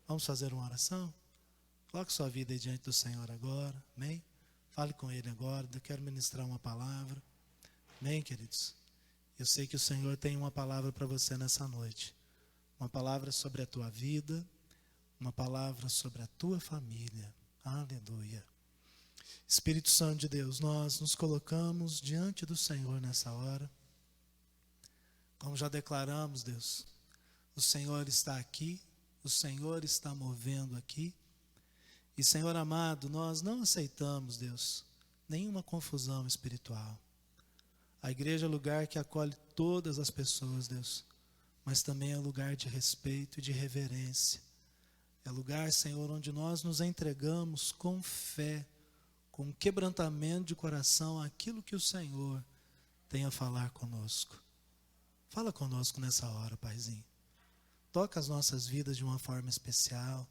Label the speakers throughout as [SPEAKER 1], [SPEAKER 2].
[SPEAKER 1] Vamos fazer uma oração? Coloque sua vida aí diante do Senhor agora, amém? Fale com Ele agora, eu quero ministrar uma palavra, amém, queridos? Eu sei que o Senhor tem uma palavra para você nessa noite, uma palavra sobre a tua vida, uma palavra sobre a tua família, aleluia. Espírito Santo de Deus, nós nos colocamos diante do Senhor nessa hora, como já declaramos, Deus, o Senhor está aqui, o Senhor está movendo aqui. E, Senhor amado, nós não aceitamos, Deus, nenhuma confusão espiritual. A igreja é lugar que acolhe todas as pessoas, Deus, mas também é lugar de respeito e de reverência. É lugar, Senhor, onde nós nos entregamos com fé, com quebrantamento de coração àquilo que o Senhor tem a falar conosco. Fala conosco nessa hora, Paizinho. Toca as nossas vidas de uma forma especial.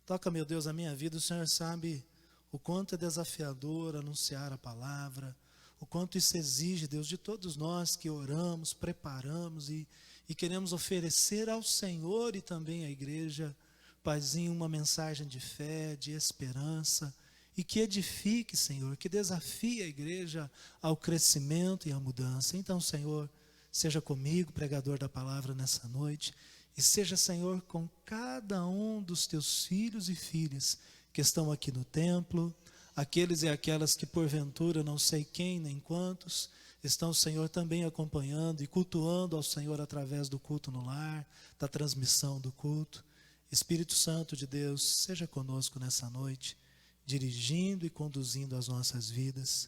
[SPEAKER 1] Toca, meu Deus, a minha vida. O Senhor sabe o quanto é desafiador anunciar a palavra, o quanto isso exige, Deus, de todos nós que oramos, preparamos e queremos oferecer ao Senhor e também à igreja, Paizinho, uma mensagem de fé, de esperança e que edifique, Senhor, que desafie a igreja ao crescimento e à mudança. Então, Senhor, seja comigo, pregador da palavra nessa noite. E seja, Senhor, com cada um dos teus filhos e filhas que estão aqui no templo, aqueles e aquelas que porventura, não sei quem nem quantos, estão, Senhor, também acompanhando e cultuando ao Senhor através do culto no lar, da transmissão do culto. Espírito Santo de Deus, seja conosco nessa noite, dirigindo e conduzindo as nossas vidas.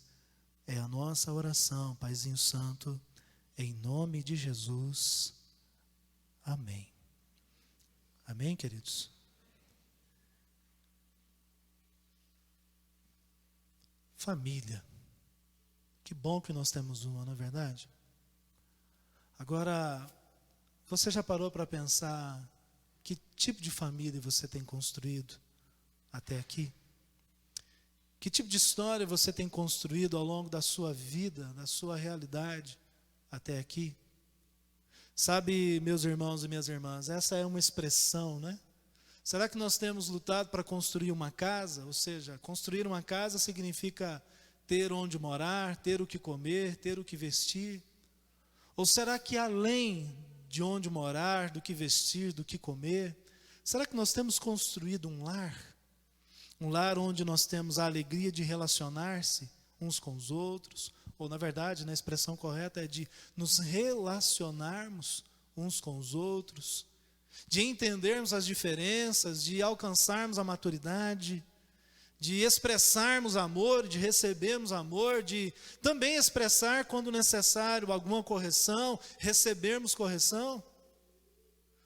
[SPEAKER 1] É a nossa oração, Paizinho Santo, em nome de Jesus. Amém. Amém, queridos? Família. Que bom que nós temos uma, não é verdade? Agora, você já parou para pensar que tipo de família você tem construído até aqui? Que tipo de história você tem construído ao longo da sua vida, da sua realidade até aqui? Sabe, meus irmãos e minhas irmãs, essa é uma expressão, né? Será que nós temos lutado para construir uma casa? Ou seja, construir uma casa significa ter onde morar, ter o que comer, ter o que vestir? Ou será que além de onde morar, do que vestir, do que comer, será que nós temos construído um lar? Um lar onde nós temos a alegria de relacionar-se uns com os outros, ou na verdade, na expressão correta é de nos relacionarmos uns com os outros, de entendermos as diferenças, de alcançarmos a maturidade, de expressarmos amor, de recebermos amor, de também expressar quando necessário alguma correção, recebermos correção.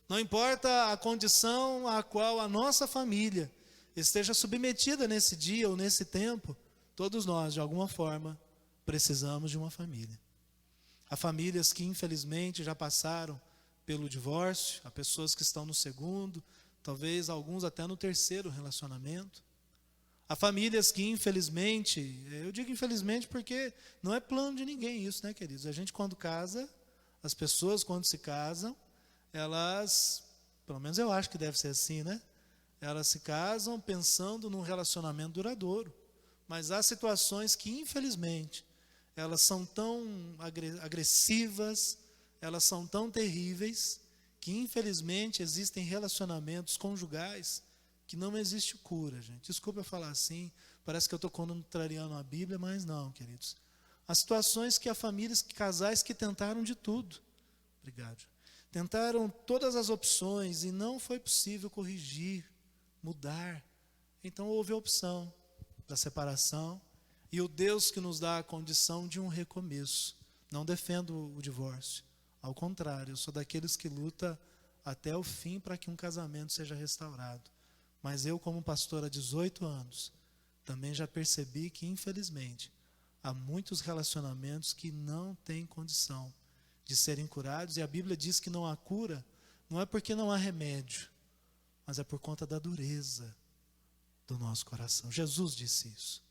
[SPEAKER 1] Não importa a condição a qual a nossa família esteja submetida nesse dia ou nesse tempo, todos nós, de alguma forma, precisamos de uma família. Há famílias que infelizmente já passaram pelo divórcio, há pessoas que estão no segundo, talvez alguns até no terceiro relacionamento. Há famílias que infelizmente, eu digo infelizmente porque não é plano de ninguém isso, né, queridos? A gente quando casa, as pessoas quando se casam, elas, pelo menos eu acho que deve ser assim, né? Elas se casam pensando num relacionamento duradouro. Mas há situações que infelizmente elas são tão agressivas, elas são tão terríveis, que infelizmente existem relacionamentos conjugais que não existe cura, gente. Desculpa eu falar assim, parece que eu estou contrariando a Bíblia, mas não, queridos. Há situações que há famílias, casais que tentaram de tudo. Obrigado. Tentaram todas as opções e não foi possível corrigir, mudar. Então houve a opção da separação, e o Deus que nos dá a condição de um recomeço. Não defendo o divórcio, ao contrário, eu sou daqueles que luta até o fim para que um casamento seja restaurado. Mas eu, como pastor há 18 anos, também já percebi que, infelizmente, há muitos relacionamentos que não têm condição de serem curados, e a Bíblia diz que não há cura, não é porque não há remédio, mas é por conta da dureza do nosso coração. Jesus disse isso.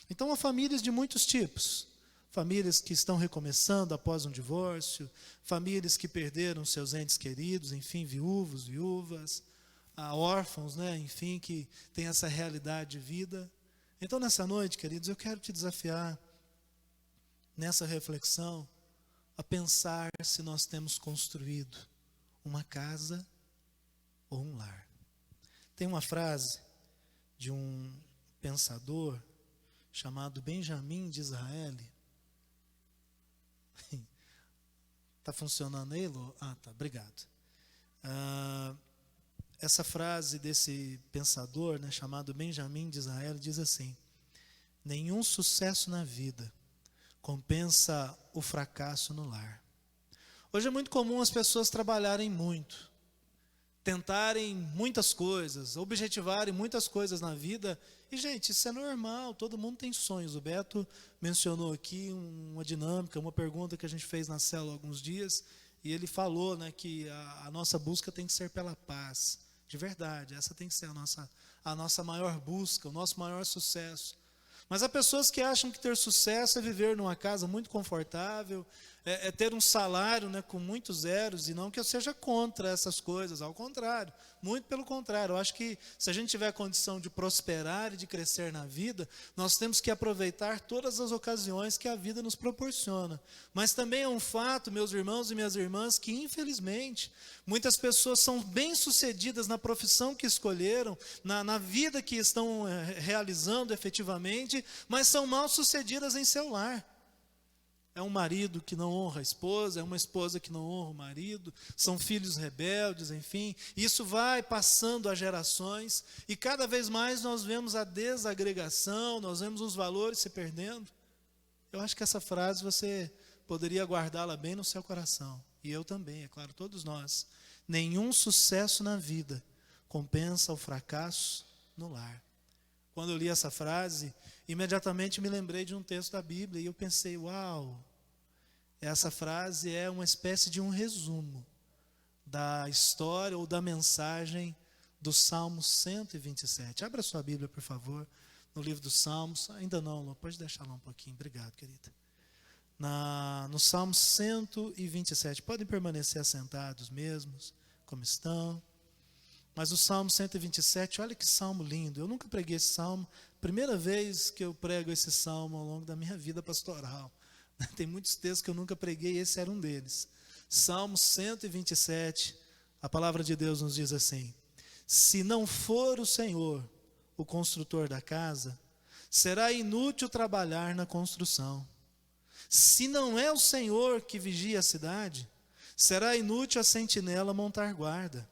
[SPEAKER 1] Então há famílias de muitos tipos. Famílias que estão recomeçando após um divórcio, famílias que perderam seus entes queridos, enfim, viúvos, viúvas. a órfãos, né? Enfim, que tem essa realidade de vida. Então, nessa noite, queridos, eu quero te desafiar, nessa reflexão, a pensar se nós temos construído uma casa ou um lar. Tem uma frase de um pensador chamado Benjamin Disraeli. Está funcionando aí, Lô? Ah, tá, obrigado. Essa frase desse pensador, né, chamado Benjamin Disraeli, diz assim: nenhum sucesso na vida compensa o fracasso no lar. Hoje é muito comum as pessoas trabalharem muito, tentarem muitas coisas, objetivarem muitas coisas na vida. E, gente, isso é normal, todo mundo tem sonhos. O Beto mencionou aqui uma dinâmica, uma pergunta que a gente fez na célula há alguns dias, e ele falou, né, que a nossa busca tem que ser pela paz. De verdade, essa tem que ser a nossa maior busca, o nosso maior sucesso. Mas há pessoas que acham que ter sucesso é viver numa casa muito confortável, é ter um salário, né, com muitos zeros, e não que eu seja contra essas coisas, ao contrário, muito pelo contrário. Eu acho que se a gente tiver a condição de prosperar e de crescer na vida, nós temos que aproveitar todas as ocasiões que a vida nos proporciona. Mas também é um fato, meus irmãos e minhas irmãs, que infelizmente muitas pessoas são bem-sucedidas na profissão que escolheram, na vida que estão realizando efetivamente, mas são mal-sucedidas em seu lar. É um marido que não honra a esposa, é uma esposa que não honra o marido, são filhos rebeldes, enfim. Isso vai passando as gerações e cada vez mais nós vemos a desagregação, nós vemos os valores se perdendo. Eu acho que essa frase você poderia guardá-la bem no seu coração. E eu também, é claro, todos nós. Nenhum sucesso na vida compensa o fracasso no lar. Quando eu li essa frase, imediatamente me lembrei de um texto da Bíblia e eu pensei, uau, essa frase é uma espécie de um resumo da história ou da mensagem do Salmo 127. Abra sua Bíblia, por favor, no livro dos Salmos. Ainda não, Lô, pode deixar lá um pouquinho. Obrigado, querida. No Salmo 127. Podem permanecer assentados mesmos, como estão. Mas o Salmo 127, olha que salmo lindo. Eu nunca preguei esse salmo. Primeira vez que eu prego esse salmo ao longo da minha vida pastoral. Tem muitos textos que eu nunca preguei, esse era um deles. Salmo 127, a palavra de Deus nos diz assim: se não for o Senhor o construtor da casa, será inútil trabalhar na construção. Se não é o Senhor que vigia a cidade, será inútil a sentinela montar guarda.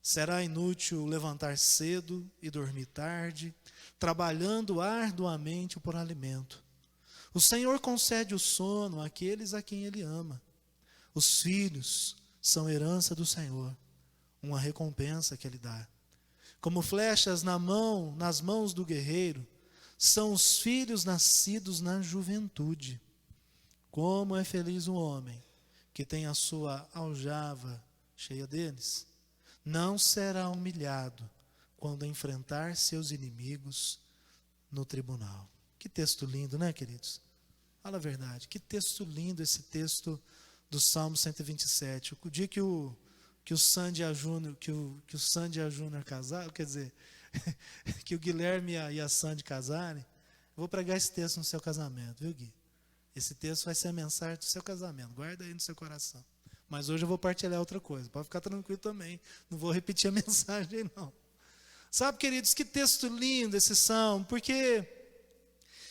[SPEAKER 1] Será inútil levantar cedo e dormir tarde, trabalhando arduamente por alimento. O Senhor concede o sono àqueles a quem Ele ama. Os filhos são herança do Senhor, uma recompensa que Ele dá. Como flechas nas mãos do guerreiro, são os filhos nascidos na juventude. Como é feliz o homem que tem a sua aljava cheia deles. Não será humilhado quando enfrentar seus inimigos no tribunal. Que texto lindo, né, queridos? Fala a verdade, que texto lindo esse texto do Salmo 127. O dia que o Sandy e a Júnior, que o Sandy e a Júnior casaram, quer dizer, que o Guilherme e a Sandy casarem, eu vou pregar esse texto no seu casamento, viu, Gui? Esse texto vai ser a mensagem do seu casamento, guarda aí no seu coração. Mas hoje eu vou partilhar outra coisa, pode ficar tranquilo também, não vou repetir a mensagem não. Sabe, queridos, que texto lindo esse salmo, porque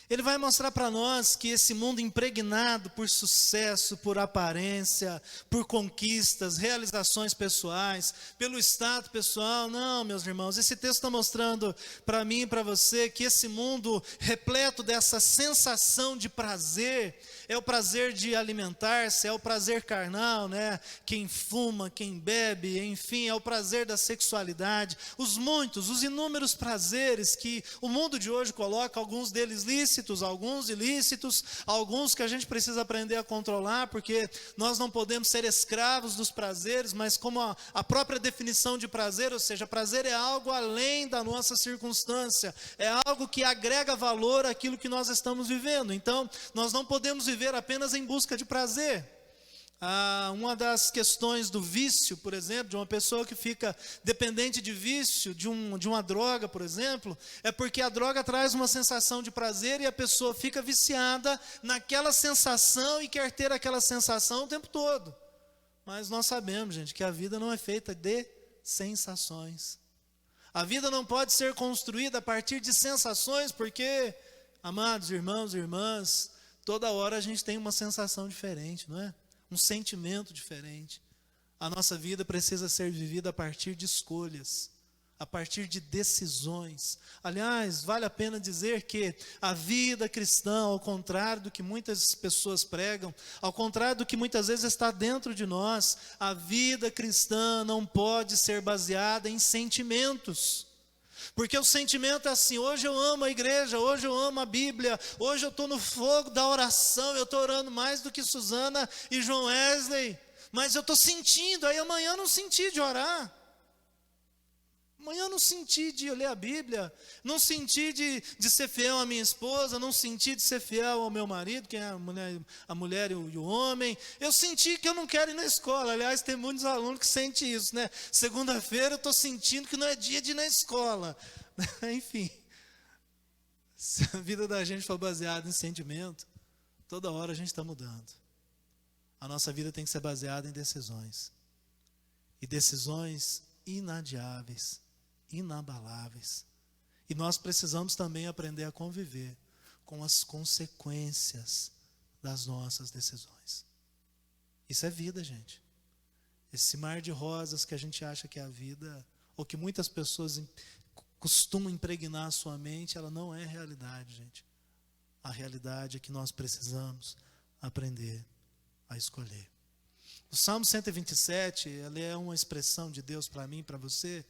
[SPEAKER 1] ele vai mostrar para nós que esse mundo impregnado por sucesso, por aparência, por conquistas, realizações pessoais, pelo status pessoal, não, meus irmãos, esse texto está mostrando para mim e para você que esse mundo repleto dessa sensação de prazer, é o prazer de alimentar-se, é o prazer carnal, né? Quem fuma, quem bebe, enfim, é o prazer da sexualidade, os inúmeros prazeres que o mundo de hoje coloca, alguns deles lícitos, alguns ilícitos, alguns que a gente precisa aprender a controlar, porque nós não podemos ser escravos dos prazeres, mas como a própria definição de prazer, ou seja, prazer é algo além da nossa circunstância, é algo que agrega valor àquilo que nós estamos vivendo. Então, nós não podemos viver apenas em busca de prazer. Uma das questões do vício, por exemplo, de uma pessoa que fica dependente de vício, de uma droga, por exemplo, é porque a droga traz uma sensação de prazer e a pessoa fica viciada naquela sensação e quer ter aquela sensação o tempo todo. Mas nós sabemos, gente, que a vida não é feita de sensações. A vida não pode ser construída a partir de sensações, porque, amados irmãos e irmãs, toda hora a gente tem uma sensação diferente, não é? Um sentimento diferente. A nossa vida precisa ser vivida a partir de escolhas, a partir de decisões. Aliás, vale a pena dizer que a vida cristã, ao contrário do que muitas pessoas pregam, ao contrário do que muitas vezes está dentro de nós, a vida cristã não pode ser baseada em sentimentos. Porque o sentimento é assim: hoje eu amo a igreja, hoje eu amo a Bíblia, hoje eu estou no fogo da oração, eu estou orando mais do que Suzana e João Wesley, mas eu estou sentindo, aí amanhã eu não senti de orar, amanhã eu não senti de ler a Bíblia, não senti de ser fiel à minha esposa, não senti de ser fiel ao meu marido, que é a mulher e o homem, eu senti que eu não quero ir na escola. Aliás, tem muitos alunos que sentem isso, né? Segunda-feira eu estou sentindo que não é dia de ir na escola. Enfim, se a vida da gente for baseada em sentimento, toda hora a gente está mudando. A nossa vida tem que ser baseada em decisões, e decisões inadiáveis, inabaláveis. E nós precisamos também aprender a conviver com as consequências das nossas decisões. Isso é vida, gente. Esse mar de rosas que a gente acha que é a vida, ou que muitas pessoas costumam impregnar a sua mente, ela não é realidade, gente. A realidade é que nós precisamos aprender a escolher. O Salmo 127, ele é uma expressão de Deus para mim e para você,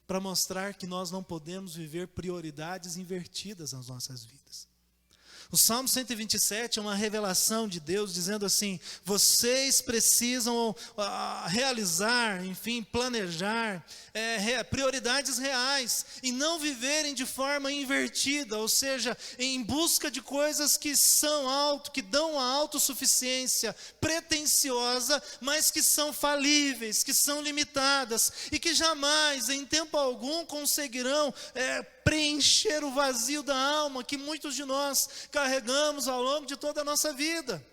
[SPEAKER 1] para mostrar que nós não podemos viver prioridades invertidas nas nossas vidas. O Salmo 127 é uma revelação de Deus dizendo assim: vocês precisam realizar, enfim, planejar prioridades reais e não viverem de forma invertida, ou seja, em busca de coisas que que dão a autossuficiência pretensiosa, mas que são falíveis, que são limitadas e que jamais, em tempo algum, conseguirão preencher o vazio da alma que muitos de nós carregamos ao longo de toda a nossa vida.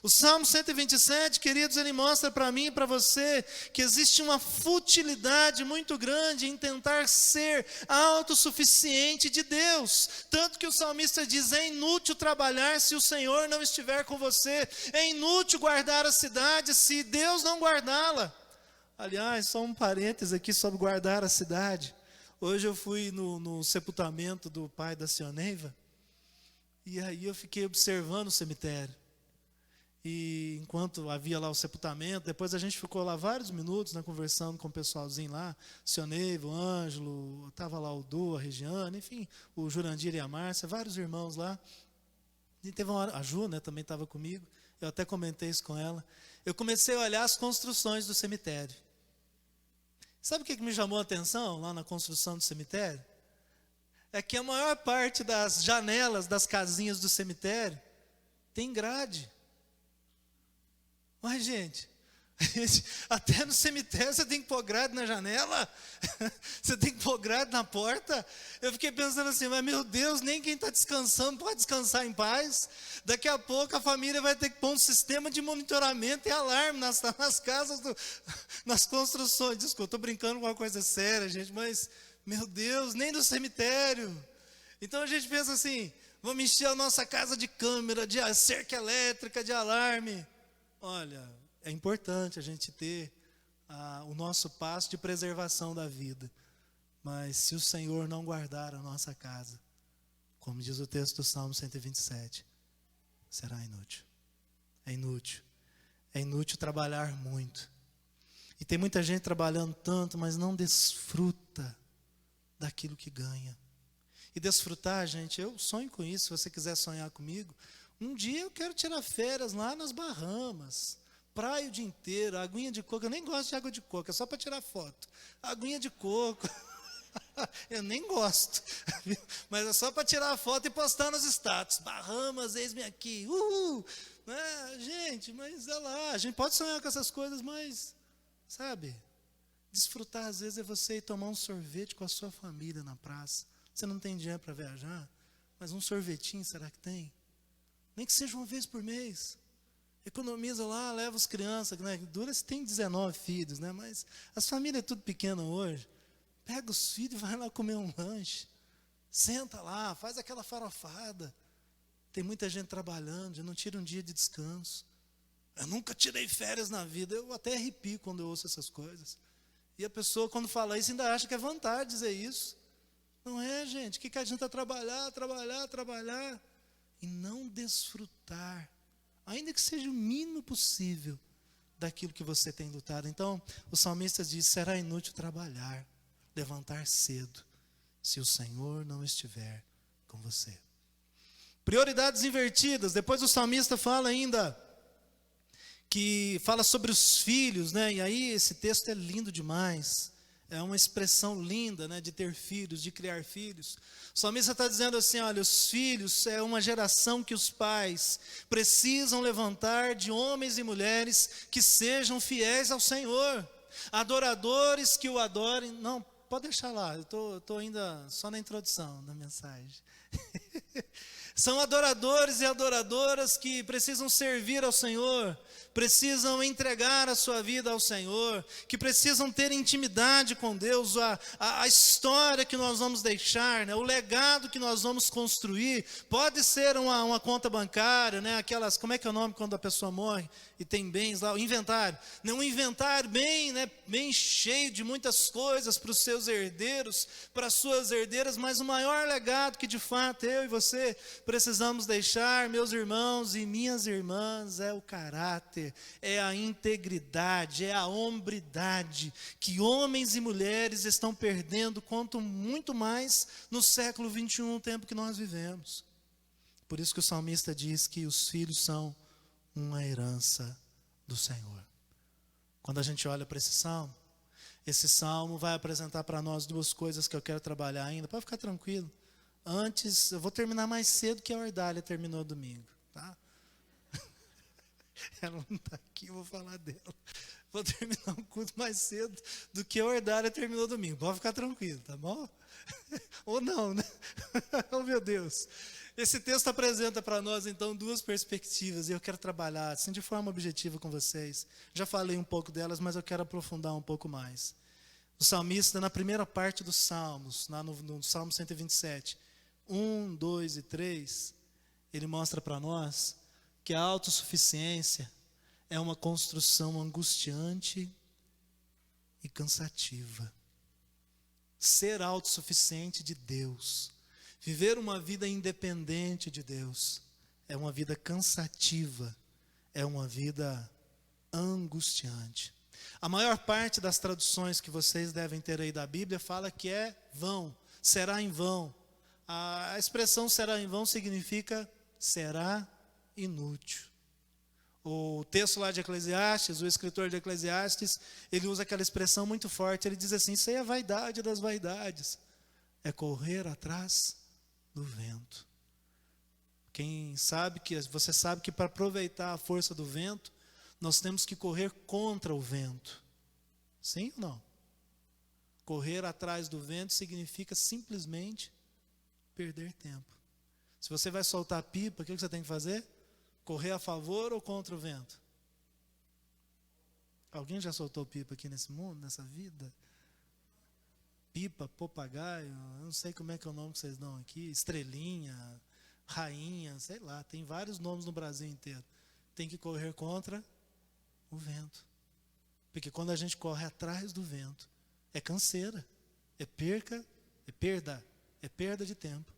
[SPEAKER 1] O Salmo 127, queridos, ele mostra para mim e para você que existe uma futilidade muito grande em tentar ser autossuficiente de Deus. Tanto que o salmista diz: é inútil trabalhar se o Senhor não estiver com você, é inútil guardar a cidade se Deus não guardá-la. Aliás, só um parênteses aqui sobre guardar a cidade. Hoje eu fui no sepultamento do pai da Sioneiva, e aí eu fiquei observando o cemitério. E enquanto havia lá o sepultamento, depois a gente ficou lá vários minutos, né, conversando com o pessoalzinho lá, Sioneiva, o Ângelo, estava lá o Du, a Regiane, enfim, o Jurandir e a Márcia, vários irmãos lá. E teve uma hora, a Ju, né, também estava comigo, eu até comentei isso com ela. Eu comecei a olhar as construções do cemitério. Sabe o que me chamou a atenção lá na construção do cemitério? É que a maior parte das janelas das casinhas do cemitério tem grade. Mas, gente, até no cemitério você tem que pôr grade na janela, você tem que pôr grade na porta. Eu fiquei pensando assim: mas meu Deus, nem quem está descansando pode descansar em paz. Daqui a pouco a família vai ter que pôr um sistema de monitoramento e alarme nas casas, nas construções. Desculpa, estou brincando com uma coisa séria, gente, mas, meu Deus, nem no cemitério. Então a gente pensa assim: vamos encher a nossa casa de câmera, de cerca elétrica, de alarme. Olha, é importante a gente ter o nosso passo de preservação da vida. Mas se o Senhor não guardar a nossa casa, como diz o texto do Salmo 127, será inútil. É inútil. É inútil trabalhar muito. E tem muita gente trabalhando tanto, mas não desfruta daquilo que ganha. E desfrutar, gente, eu sonho com isso. Se você quiser sonhar comigo, um dia eu quero tirar férias lá nas Bahamas, praia o dia inteiro, aguinha de coco. Eu nem gosto de água de coco, é só para tirar foto. Aguinha de coco, eu nem gosto, mas é só para tirar a foto e postar nos status. Bahamas, eis-me aqui, uhul. né? Gente, mas é lá, a gente pode sonhar com essas coisas, mas, sabe, desfrutar às vezes é você ir tomar um sorvete com a sua família na praça. Você não tem dinheiro para viajar, mas um sorvetinho será que tem? Nem que seja uma vez por mês. Economiza lá, leva as crianças, né? Dura se tem 19 filhos, né? Mas as famílias é tudo pequeno hoje. Pega os filhos e vai lá comer um lanche. Senta lá, faz aquela farofada. Tem muita gente trabalhando, já não tira um dia de descanso. Eu nunca tirei férias na vida, eu até arrepio quando eu ouço essas coisas. E a pessoa, quando fala isso, ainda acha que é vantagem dizer isso. Não é, gente, o que adianta trabalhar e não desfrutar, ainda que seja o mínimo possível, daquilo que você tem lutado. Então, o salmista diz: será inútil trabalhar, levantar cedo, se o Senhor não estiver com você. Prioridades invertidas. Depois o salmista fala ainda, que fala sobre os filhos, né? E aí esse texto é lindo demais. É uma expressão linda, né, de ter filhos, de criar filhos. O salmista está dizendo assim, olha, os filhos é uma geração que os pais precisam levantar de homens e mulheres que sejam fiéis ao Senhor, adoradores que o adorem. Não, pode deixar lá, eu estou ainda só na introdução da mensagem. São adoradores e adoradoras que precisam servir ao Senhor, precisam entregar a sua vida ao Senhor, que precisam ter intimidade com Deus. A história que nós vamos deixar, né, o legado que nós vamos construir, pode ser uma conta bancária, né, aquelas, como é que é o nome quando a pessoa morre e tem bens lá, o inventário, né, um inventário bem cheio de muitas coisas para os seus herdeiros, para as suas herdeiras, mas o maior legado que de fato eu e você precisamos deixar, meus irmãos e minhas irmãs, é o caráter, é a integridade, é a hombridade, que homens e mulheres estão perdendo, quanto muito mais no século 21, o tempo que nós vivemos. Por isso que o salmista diz que os filhos são uma herança do Senhor. Quando a gente olha para esse salmo vai apresentar para nós duas coisas que eu quero trabalhar ainda, pode ficar tranquilo. Antes, eu vou terminar mais cedo que a Ordália terminou domingo, tá? Ela não está aqui, eu vou falar dela. Vou terminar um culto mais cedo do que a Ordália terminou domingo. Pode ficar tranquilo, tá bom? Ou não, né? Oh, meu Deus. Esse texto apresenta para nós, então, duas perspectivas, e eu quero trabalhar assim de forma objetiva com vocês. Já falei um pouco delas, mas eu quero aprofundar um pouco mais. O salmista, na primeira parte dos Salmos, no Salmo 127, 1, 2 e 3, ele mostra para nós que a autossuficiência é uma construção angustiante e cansativa. Ser autossuficiente de Deus, viver uma vida independente de Deus, é uma vida cansativa, é uma vida angustiante. A maior parte das traduções que vocês devem ter aí da Bíblia fala que é vão, será em vão. A expressão será em vão significa será inútil. O texto lá de Eclesiastes, o escritor de Eclesiastes, ele usa aquela expressão muito forte, ele diz assim, isso aí é a vaidade das vaidades, é correr atrás do vento. Você sabe que para aproveitar a força do vento, nós temos que correr contra o vento. Sim ou não? Correr atrás do vento significa simplesmente perder tempo. Se você vai soltar pipa, o que você tem que fazer? Correr a favor ou contra o vento? Alguém já soltou pipa aqui nesse mundo, nessa vida? Pipa, papagaio, eu não sei como é que é o nome que vocês dão aqui, estrelinha, rainha, sei lá, tem vários nomes no Brasil inteiro. Tem que correr contra o vento. Porque quando a gente corre atrás do vento, é canseira, é perda de tempo.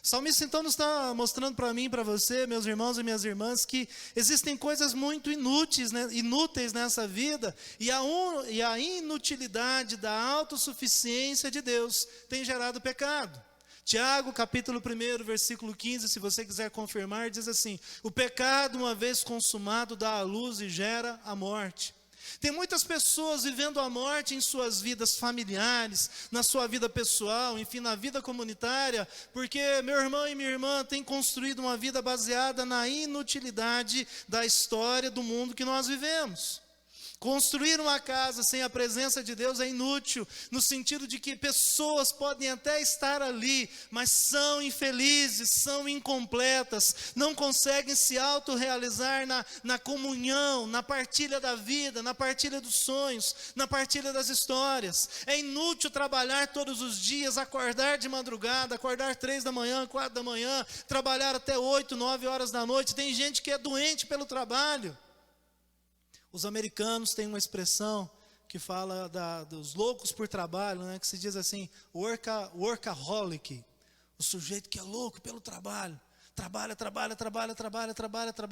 [SPEAKER 1] O salmista então nos está mostrando para mim e para você, meus irmãos e minhas irmãs, que existem coisas muito inúteis nessa vida, e a inutilidade da autossuficiência de Deus tem gerado pecado. Tiago, capítulo 1, versículo 15, se você quiser confirmar, diz assim, o pecado, uma vez consumado, dá à luz e gera a morte. Tem muitas pessoas vivendo a morte em suas vidas familiares, na sua vida pessoal, enfim, na vida comunitária, porque meu irmão e minha irmã têm construído uma vida baseada na inutilidade da história do mundo que nós vivemos. Construir uma casa sem a presença de Deus é inútil, no sentido de que pessoas podem até estar ali, mas são infelizes, são incompletas, não conseguem se autorrealizar na comunhão, na partilha da vida, na partilha dos sonhos, na partilha das histórias. É inútil trabalhar todos os dias, acordar de madrugada, acordar 3 da manhã, 4 da manhã, trabalhar até 8, 9 horas da noite. Tem gente que é doente pelo trabalho. Os americanos têm uma expressão que fala dos loucos por trabalho, né, que se diz assim, workaholic, o sujeito que é louco pelo trabalho, trabalha.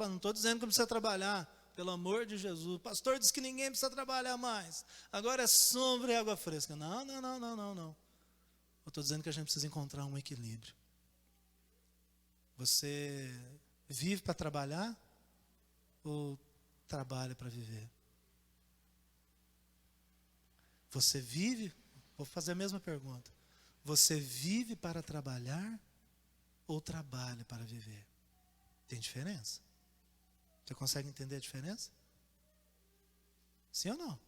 [SPEAKER 1] Não estou dizendo que não precisa trabalhar, pelo amor de Jesus. O pastor diz que ninguém precisa trabalhar mais, agora é sombra e água fresca. Não. Eu estou dizendo que a gente precisa encontrar um equilíbrio. Você vive para trabalhar ou trabalha para viver? Você vive, vou fazer a mesma pergunta. Você vive para trabalhar ou trabalha para viver? Tem diferença? Você consegue entender a diferença? Sim ou não?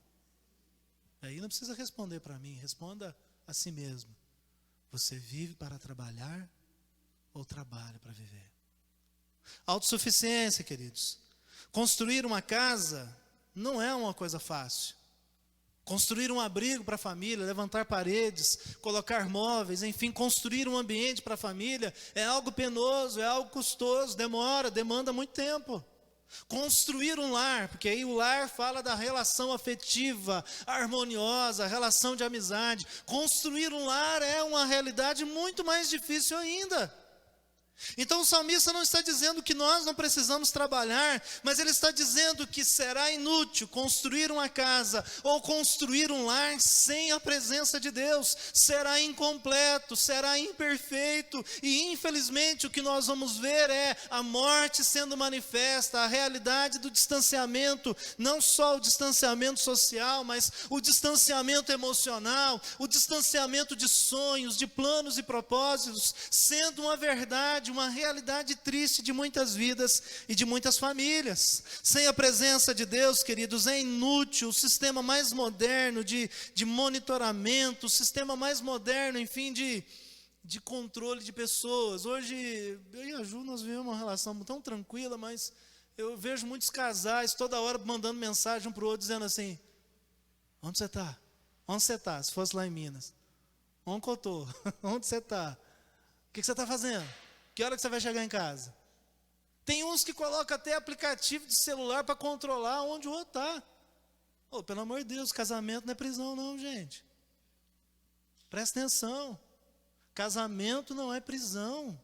[SPEAKER 1] Aí não precisa responder para mim, responda a si mesmo. Você vive para trabalhar ou trabalha para viver? Autossuficiência, queridos. Construir uma casa não é uma coisa fácil. Construir um abrigo para a família, levantar paredes, colocar móveis, enfim, construir um ambiente para a família é algo penoso, é algo custoso, demanda muito tempo. Construir um lar, porque aí o lar fala da relação afetiva, harmoniosa, relação de amizade. Construir um lar é uma realidade muito mais difícil ainda. Então o salmista não está dizendo que nós não precisamos trabalhar, mas ele está dizendo que será inútil construir uma casa ou construir um lar sem a presença de Deus. Será incompleto, será imperfeito, e infelizmente o que nós vamos ver é a morte sendo manifesta, a realidade do distanciamento, não só o distanciamento social, mas o distanciamento emocional, o distanciamento de sonhos, de planos e propósitos, sendo uma verdade, uma realidade triste de muitas vidas e de muitas famílias. Sem a presença de Deus, queridos, é inútil o sistema mais moderno de monitoramento, o sistema mais moderno, enfim, de controle de pessoas. Hoje, eu e a Ju, nós vivemos uma relação tão tranquila, mas eu vejo muitos casais toda hora mandando mensagem um para o outro, dizendo assim, onde você está? Onde você está? Se fosse lá em Minas. Onde eu estou? Onde você está? O que você está fazendo? Que hora que você vai chegar em casa? Tem uns que colocam até aplicativo de celular para controlar onde o outro está. Oh, pelo amor de Deus, casamento não é prisão não, gente. Presta atenção. Casamento não é prisão.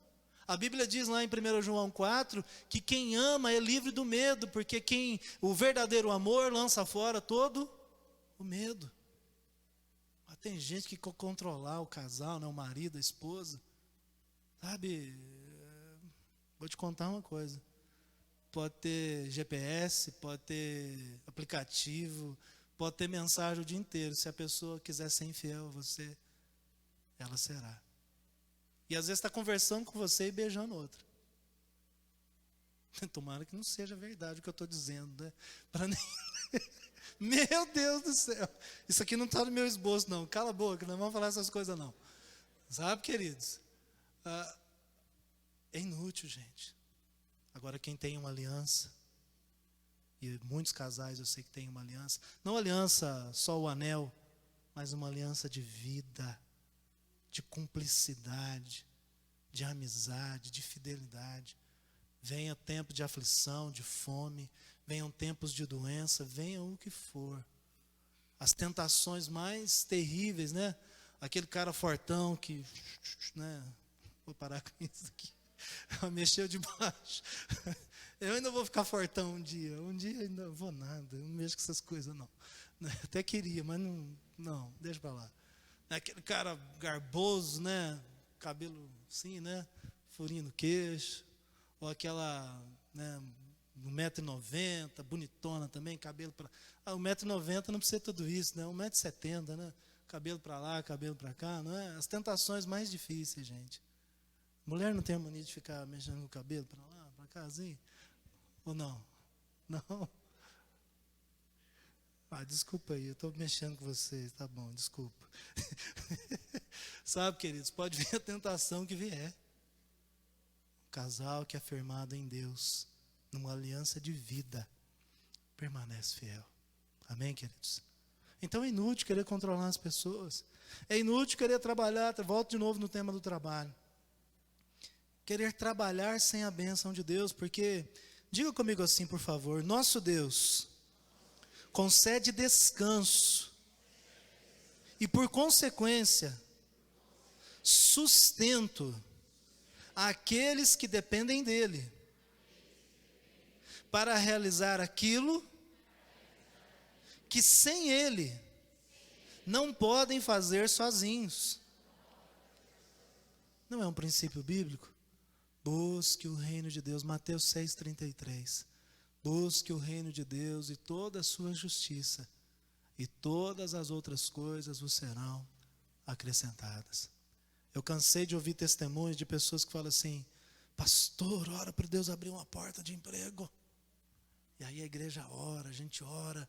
[SPEAKER 1] A Bíblia diz lá em 1 João 4, que quem ama é livre do medo, porque o verdadeiro amor lança fora todo o medo. Mas tem gente que quer controlar o casal, né, o marido, a esposa. Sabe, vou te contar uma coisa. Pode ter GPS, pode ter aplicativo, pode ter mensagem o dia inteiro. Se a pessoa quiser ser infiel a você, ela será. E às vezes está conversando com você e beijando outra. Tomara que não seja verdade o que eu estou dizendo, né? Meu Deus do céu. Isso aqui não está no meu esboço, não. Cala a boca, não vamos falar essas coisas, não. Sabe, queridos? É inútil, gente. Agora, quem tem uma aliança, e muitos casais eu sei que tem uma aliança, não aliança só o anel, mas uma aliança de vida, de cumplicidade, de amizade, de fidelidade. Venha tempo de aflição, de fome, venham tempos de doença, venham o que for. As tentações mais terríveis, né? Aquele cara fortão que, né? Vou parar com isso aqui. Mexeu de baixo. Eu ainda vou ficar fortão um dia ainda vou nada, eu não mexo com essas coisas não. Até queria, mas não, deixa pra lá. Aquele cara garboso, né? Cabelo assim, né? Furinho no queixo, ou aquela, né, 1,90 m, bonitona também, cabelo para... 1,90 m não precisa tudo isso, né? 1,70 m, né? Cabelo para lá, cabelo para cá, não é? As tentações mais difíceis, gente. Mulher não tem a mania de ficar mexendo com o cabelo para lá, para cá, assim? Ou não? Não? Desculpa aí, eu estou mexendo com vocês, tá bom, desculpa. Sabe, queridos, pode vir a tentação que vier. O casal que é firmado em Deus, numa aliança de vida, permanece fiel. Amém, queridos? Então é inútil querer controlar as pessoas. É inútil querer trabalhar, volto de novo no tema do trabalho. Querer trabalhar sem a bênção de Deus, porque, diga comigo assim, por favor, nosso Deus concede descanso e, por consequência, sustento àqueles que dependem dele para realizar aquilo que sem ele não podem fazer sozinhos. Não é um princípio bíblico? Busque o reino de Deus, Mateus 6,33. Busque o reino de Deus e toda a sua justiça, e todas as outras coisas vos serão acrescentadas. Eu cansei de ouvir testemunhos de pessoas que falam assim: pastor, ora para Deus abrir uma porta de emprego. E aí a igreja ora, a gente ora,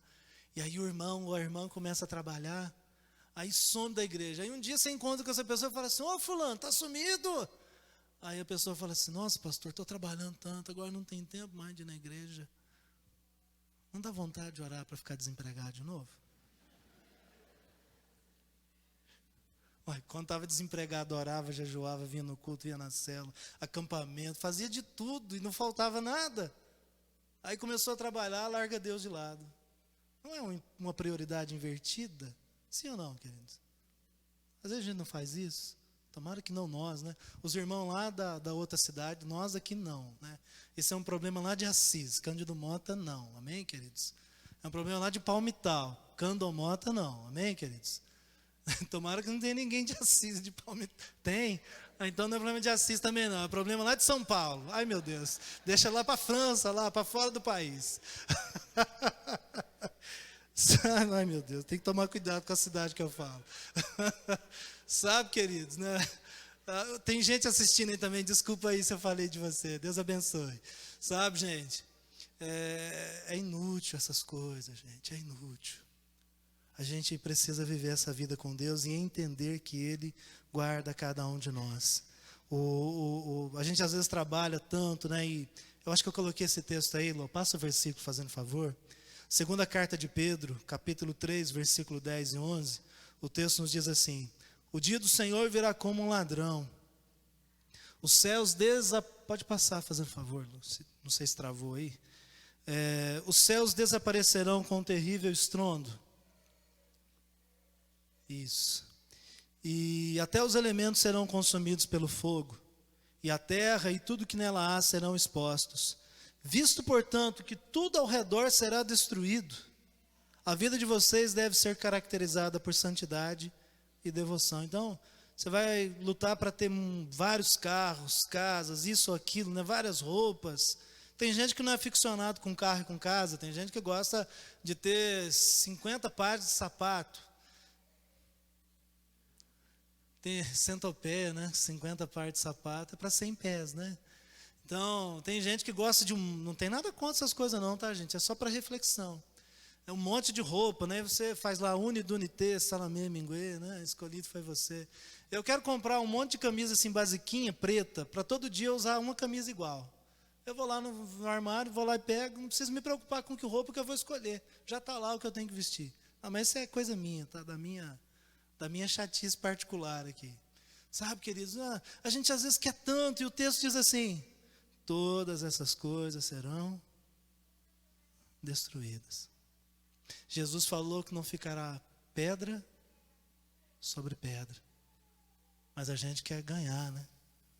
[SPEAKER 1] e aí o irmão ou a irmã começa a trabalhar, aí some da igreja. Aí um dia você encontra com essa pessoa e fala assim: ô fulano, está sumido. Aí a pessoa fala assim: nossa pastor, estou trabalhando tanto, agora não tem tempo mais de ir na igreja. Não dá vontade de orar para ficar desempregado de novo? Quando estava desempregado, orava, jejuava, vinha no culto, ia na célula, acampamento, fazia de tudo e não faltava nada. Aí começou a trabalhar, larga Deus de lado. Não é uma prioridade invertida? Sim ou não, queridos? Às vezes a gente não faz isso. Tomara que não nós, né? Os irmãos lá da outra cidade, nós aqui não, né? Esse é um problema lá de Assis, Cândido Mota não, amém, queridos? É um problema lá de Palmital, Cândido Mota não, amém, queridos? Tomara que não tenha ninguém de Assis, de Palmital. Tem? Então não é problema de Assis também não, é problema lá de São Paulo. Ai meu Deus, deixa lá para a França, lá para fora do país. Ai meu Deus, tem que tomar cuidado com a cidade que eu falo. Sabe, queridos, né? Tem gente assistindo aí também, desculpa aí se eu falei de você, Deus abençoe. Sabe, gente, é inútil essas coisas, gente, é inútil. A gente precisa viver essa vida com Deus e entender que Ele guarda cada um de nós. A gente às vezes trabalha tanto, né? E eu acho que eu coloquei esse texto aí, Lô, passa o versículo fazendo favor. Segunda carta de Pedro, capítulo 3, versículo 10 e 11, o texto nos diz assim: o dia do Senhor virá como um ladrão. Os céus Pode passar, fazendo favor, Lô, não sei se travou aí. Os céus desaparecerão com um terrível estrondo. Isso. E até os elementos serão consumidos pelo fogo, e a terra e tudo que nela há serão expostos. Visto, portanto, que tudo ao redor será destruído, a vida de vocês deve ser caracterizada por santidade e devoção. Então, você vai lutar para ter vários carros, casas, isso ou aquilo, né? Várias roupas. Tem gente que não é ficcionado com carro e com casa, tem gente que gosta de ter 50 pares de sapato. Tem centopeia, né? 50 pares de sapato é para 100 pés, né? Então, tem gente que gosta de não tem nada contra essas coisas não, tá, gente? É só para reflexão. É um monte de roupa, né? Você faz lá uni, dunité, salamé, minguê, né? Escolhido foi você. Eu quero comprar um monte de camisa assim, basiquinha, preta, para todo dia eu usar uma camisa igual. Eu vou lá no armário, vou lá e pego, não preciso me preocupar com que roupa que eu vou escolher. Já está lá o que eu tenho que vestir. Mas isso é coisa minha, tá? Da minha chatice particular aqui. Sabe, queridos, a gente às vezes quer tanto, e o texto diz assim: todas essas coisas serão destruídas. Jesus falou que não ficará pedra sobre pedra. Mas a gente quer ganhar, né?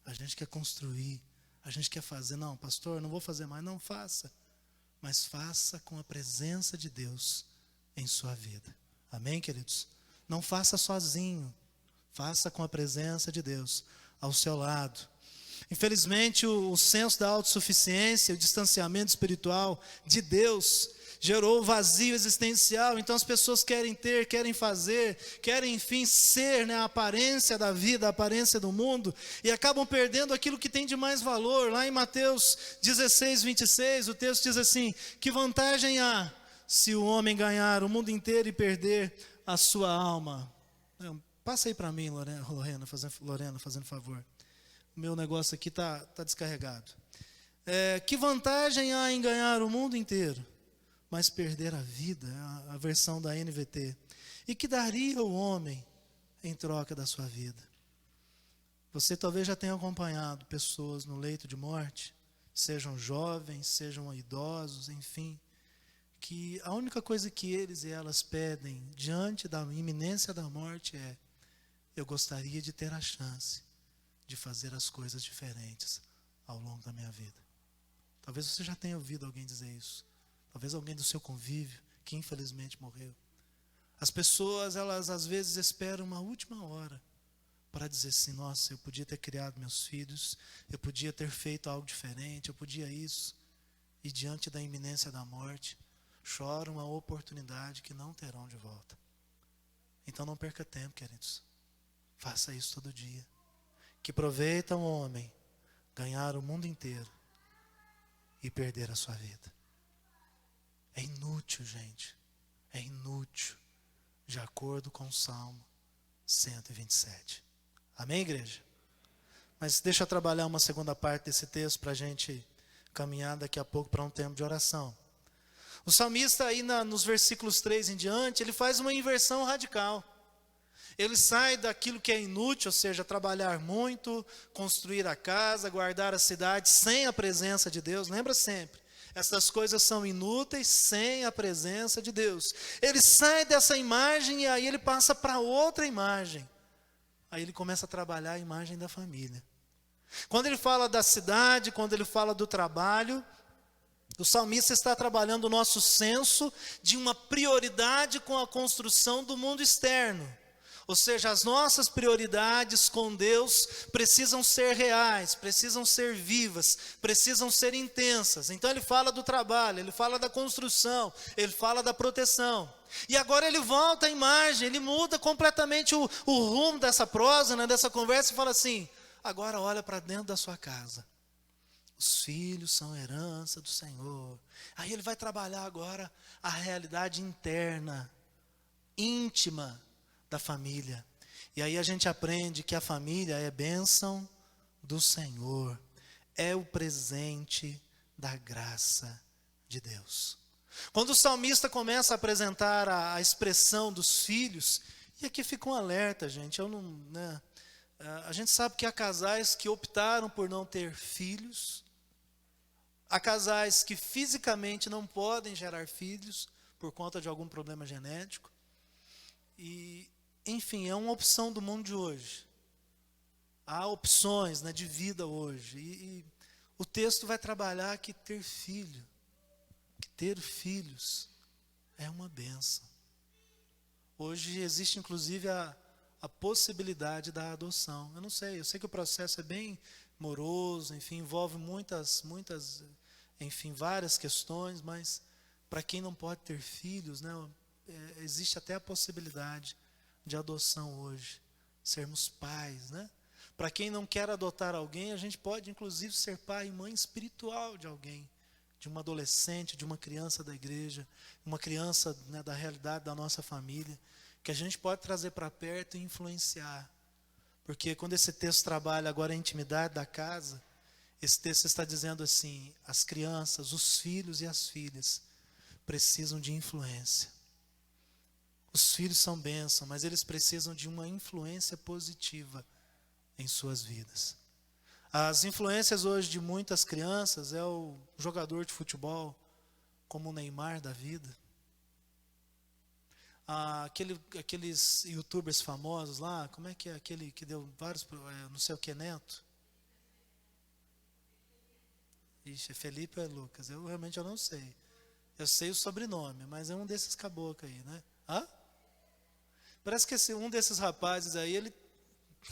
[SPEAKER 1] A gente quer construir, a gente quer fazer. Não, pastor, não vou fazer mais. Não, faça. Mas faça com a presença de Deus em sua vida. Amém, queridos? Não faça sozinho. Faça com a presença de Deus ao seu lado. Infelizmente, o senso da autossuficiência, o distanciamento espiritual de Deus, gerou vazio existencial. Então as pessoas querem ter, querem fazer, querem enfim ser, né, a aparência da vida, a aparência do mundo, e acabam perdendo aquilo que tem de mais valor. Lá em Mateus 16, 26, o texto diz assim: que vantagem há se o homem ganhar o mundo inteiro e perder a sua alma? Passa aí para mim, Lorena, fazendo favor. O meu negócio aqui está descarregado. Que vantagem há em ganhar o mundo inteiro, mas perder a vida? A versão da NVT. E que daria o homem em troca da sua vida? Você talvez já tenha acompanhado pessoas no leito de morte, sejam jovens, sejam idosos, enfim, que a única coisa que eles e elas pedem diante da iminência da morte é: eu gostaria de ter a chance de fazer as coisas diferentes ao longo da minha vida. Talvez você já tenha ouvido alguém dizer isso. Talvez alguém do seu convívio que infelizmente morreu. As pessoas, elas às vezes esperam uma última hora para dizer assim: nossa, eu podia ter criado meus filhos, eu podia ter feito algo diferente, eu podia isso. E diante da iminência da morte, choram a oportunidade que não terão de volta. Então não perca tempo, queridos. Faça isso todo dia. Que proveita um homem ganhar o mundo inteiro e perder a sua vida. É inútil, gente. É inútil, de acordo com o Salmo 127. Amém, igreja? Mas deixa eu trabalhar uma segunda parte desse texto para a gente caminhar daqui a pouco para um tempo de oração. O salmista aí nos versículos 3 em diante, ele faz uma inversão radical. Ele sai daquilo que é inútil, ou seja, trabalhar muito, construir a casa, guardar a cidade sem a presença de Deus. Lembra sempre, essas coisas são inúteis sem a presença de Deus. Ele sai dessa imagem e aí ele passa para outra imagem. Aí ele começa a trabalhar a imagem da família. Quando ele fala da cidade, quando ele fala do trabalho, o salmista está trabalhando o nosso senso de uma prioridade com a construção do mundo externo. Ou seja, as nossas prioridades com Deus precisam ser reais, precisam ser vivas, precisam ser intensas. Então ele fala do trabalho, ele fala da construção, ele fala da proteção. E agora ele volta à imagem, ele muda completamente o rumo dessa prosa, né, dessa conversa, e fala assim: agora olha para dentro da sua casa. Os filhos são herança do Senhor. Aí ele vai trabalhar agora a realidade interna, íntima da família. E aí a gente aprende que a família é bênção do Senhor, é o presente da graça de Deus. Quando o salmista começa a apresentar a expressão dos filhos, e aqui fica um alerta, gente, a gente sabe que há casais que optaram por não ter filhos, há casais que fisicamente não podem gerar filhos por conta de algum problema genético, e enfim, é uma opção do mundo de hoje. Há opções, né, de vida hoje. E o texto vai trabalhar que ter filho, que ter filhos é uma bênção. Hoje existe inclusive a possibilidade da adoção. Eu não sei, eu sei que o processo é bem moroso, enfim, envolve muitas, enfim, várias questões, mas para quem não pode ter filhos, né, existe até a possibilidade de adoção hoje, sermos pais, né? Para quem não quer adotar alguém, a gente pode inclusive ser pai e mãe espiritual de alguém, de uma adolescente, de uma criança da igreja, uma criança, né, da realidade da nossa família, que a gente pode trazer para perto e influenciar. Porque quando esse texto trabalha agora a intimidade da casa, esse texto está dizendo assim: as crianças, os filhos e as filhas precisam de influência. Os filhos são bênção, mas eles precisam de uma influência positiva em suas vidas. As influências hoje de muitas crianças é o jogador de futebol, como o Neymar da vida. Aqueles youtubers famosos lá, como é que é aquele que deu vários, não sei o que, Neto? Ixi, é Felipe ou é Lucas? Eu realmente não sei. Eu sei o sobrenome, mas é um desses caboclos aí, né? Hã? Parece que um desses rapazes aí, ele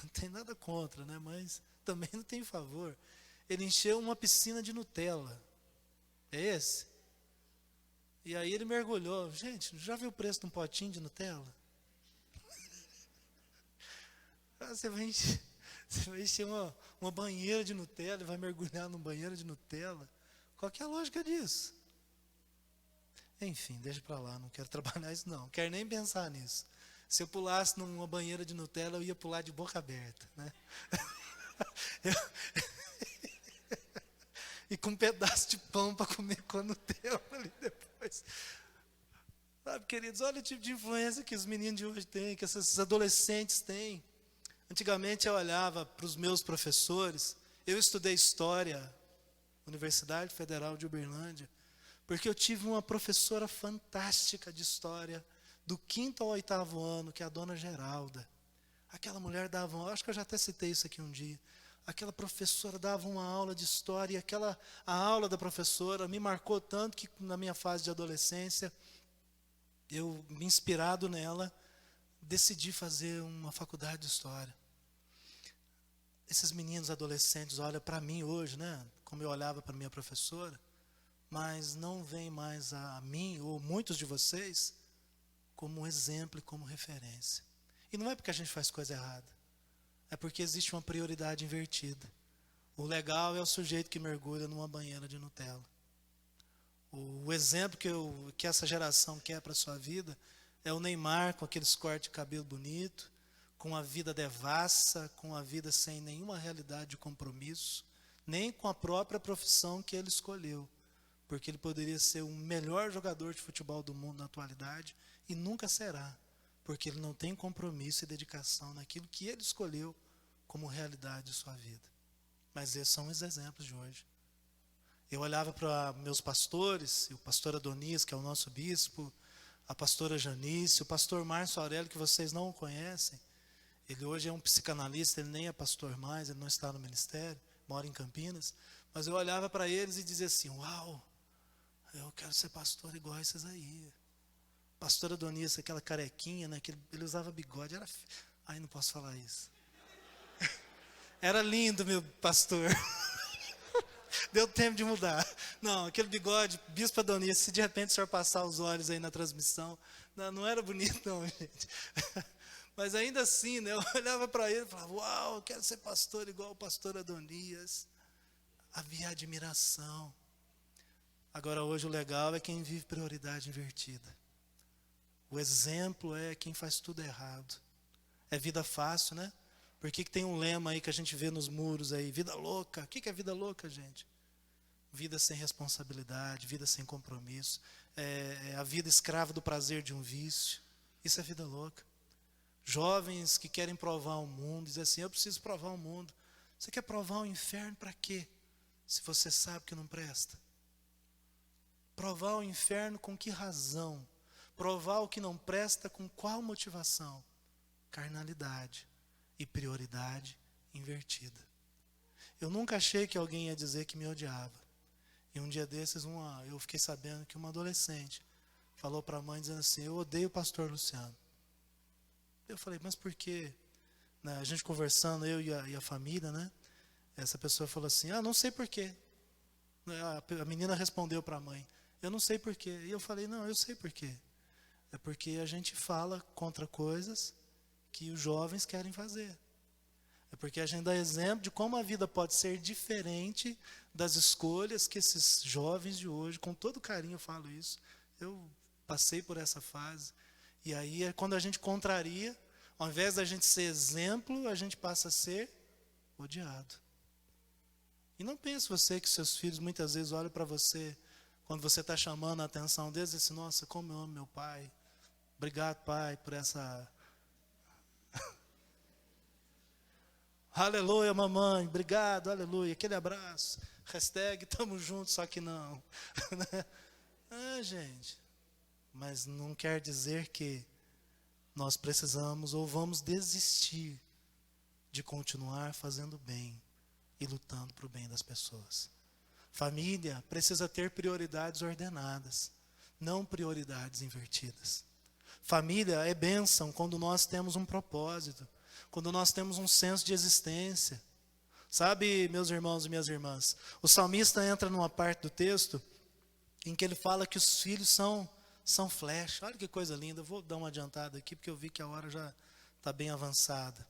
[SPEAKER 1] Não tem nada contra, né? Mas também não tem favor. Ele encheu uma piscina de Nutella. É esse? E aí ele mergulhou. Gente, já viu o preço de um potinho de Nutella? Você vai encher uma banheira de Nutella e vai mergulhar num banheiro de Nutella. Qual que é a lógica disso? Enfim, deixa para lá, não quero trabalhar isso não. Não quero nem pensar nisso. Se eu pulasse numa banheira de Nutella, eu ia pular de boca aberta, né? E com um pedaço de pão para comer com a Nutella ali depois. Sabe, queridos, olha o tipo de influência que os meninos de hoje têm, que esses adolescentes têm. Antigamente eu olhava para os meus professores, eu estudei História, Universidade Federal de Uberlândia, porque eu tive uma professora fantástica de História, do 5º ao 8º ano, que é a dona Geralda. Aquela mulher dava, acho que eu já até citei isso aqui um dia, aquela professora dava uma aula de História, e a aula da professora me marcou tanto que na minha fase de adolescência, eu, inspirado nela, decidi fazer uma faculdade de História. Esses meninos adolescentes olham para mim hoje, né? Como eu olhava para minha professora, mas não veem mais a mim, ou muitos de vocês, como um exemplo e como referência. E não é porque a gente faz coisa errada, é porque existe uma prioridade invertida. O legal é o sujeito que mergulha numa banheira de Nutella. O exemplo que essa geração quer para a sua vida é o Neymar com aqueles cortes de cabelo bonito, com a vida devassa, com a vida sem nenhuma realidade de compromisso, nem com a própria profissão que ele escolheu, porque ele poderia ser o melhor jogador de futebol do mundo na atualidade e nunca será, porque ele não tem compromisso e dedicação naquilo que ele escolheu como realidade de sua vida. Mas esses são os exemplos de hoje. Eu olhava para meus pastores, o pastor Adonias, que é o nosso bispo, a pastora Janice, o pastor Márcio Aurélio, que vocês não conhecem. Ele hoje é um psicanalista, ele nem é pastor mais, ele não está no ministério, mora em Campinas. Mas eu olhava para eles e dizia assim, uau, eu quero ser pastor igual a esses aí. Pastor Adonias, aquela carequinha, né, ele usava bigode, ai, não posso falar isso. Era lindo, meu pastor. Deu tempo de mudar. Não, aquele bigode, bispo Adonias, se de repente o senhor passar os olhos aí na transmissão, não era bonito não, gente. Mas ainda assim, né, eu olhava para ele e falava, uau, eu quero ser pastor igual o pastor Adonias. Havia admiração. Agora hoje o legal é quem vive prioridade invertida. O exemplo é quem faz tudo errado. É vida fácil, né? Por que tem um lema aí que a gente vê nos muros aí, vida louca? O que é vida louca, gente? Vida sem responsabilidade, vida sem compromisso, é a vida escrava do prazer de um vício. Isso é vida louca. Jovens que querem provar o mundo, dizem assim, eu preciso provar o mundo. Você quer provar o inferno para quê? Se você sabe que não presta. Provar o inferno com que razão? Provar o que não presta com qual motivação? Carnalidade e prioridade invertida. Eu nunca achei que alguém ia dizer que me odiava. E um dia desses, eu fiquei sabendo que uma adolescente falou para a mãe dizendo assim, eu odeio o pastor Luciano. Eu falei, mas por quê? A gente conversando, eu e a família, né? Essa pessoa falou assim, não sei por quê. A menina respondeu para a mãe, eu não sei por quê. E eu falei, não, eu sei por quê. É porque a gente fala contra coisas que os jovens querem fazer. É porque a gente dá exemplo de como a vida pode ser diferente das escolhas que esses jovens de hoje, com todo carinho eu falo isso, eu passei por essa fase. E aí é quando a gente contraria, ao invés da gente ser exemplo, a gente passa a ser odiado. E não pense você que seus filhos muitas vezes olham para você, quando você está chamando a atenção deles, e dizem assim, nossa, como eu amo meu pai. Obrigado, pai, por essa... Aleluia, mamãe, obrigado, aleluia, aquele abraço. Hashtag, tamo junto, só que não. Gente, mas não quer dizer que nós precisamos ou vamos desistir de continuar fazendo bem e lutando para o bem das pessoas. Família precisa ter prioridades ordenadas, não prioridades invertidas. Família é bênção quando nós temos um propósito. quando nós temos um senso de existência. Sabe, meus irmãos e minhas irmãs, o salmista entra numa parte do texto em que ele fala que os filhos são flecha. Olha que coisa linda, eu vou dar uma adiantada aqui, porque eu vi que a hora já está bem avançada.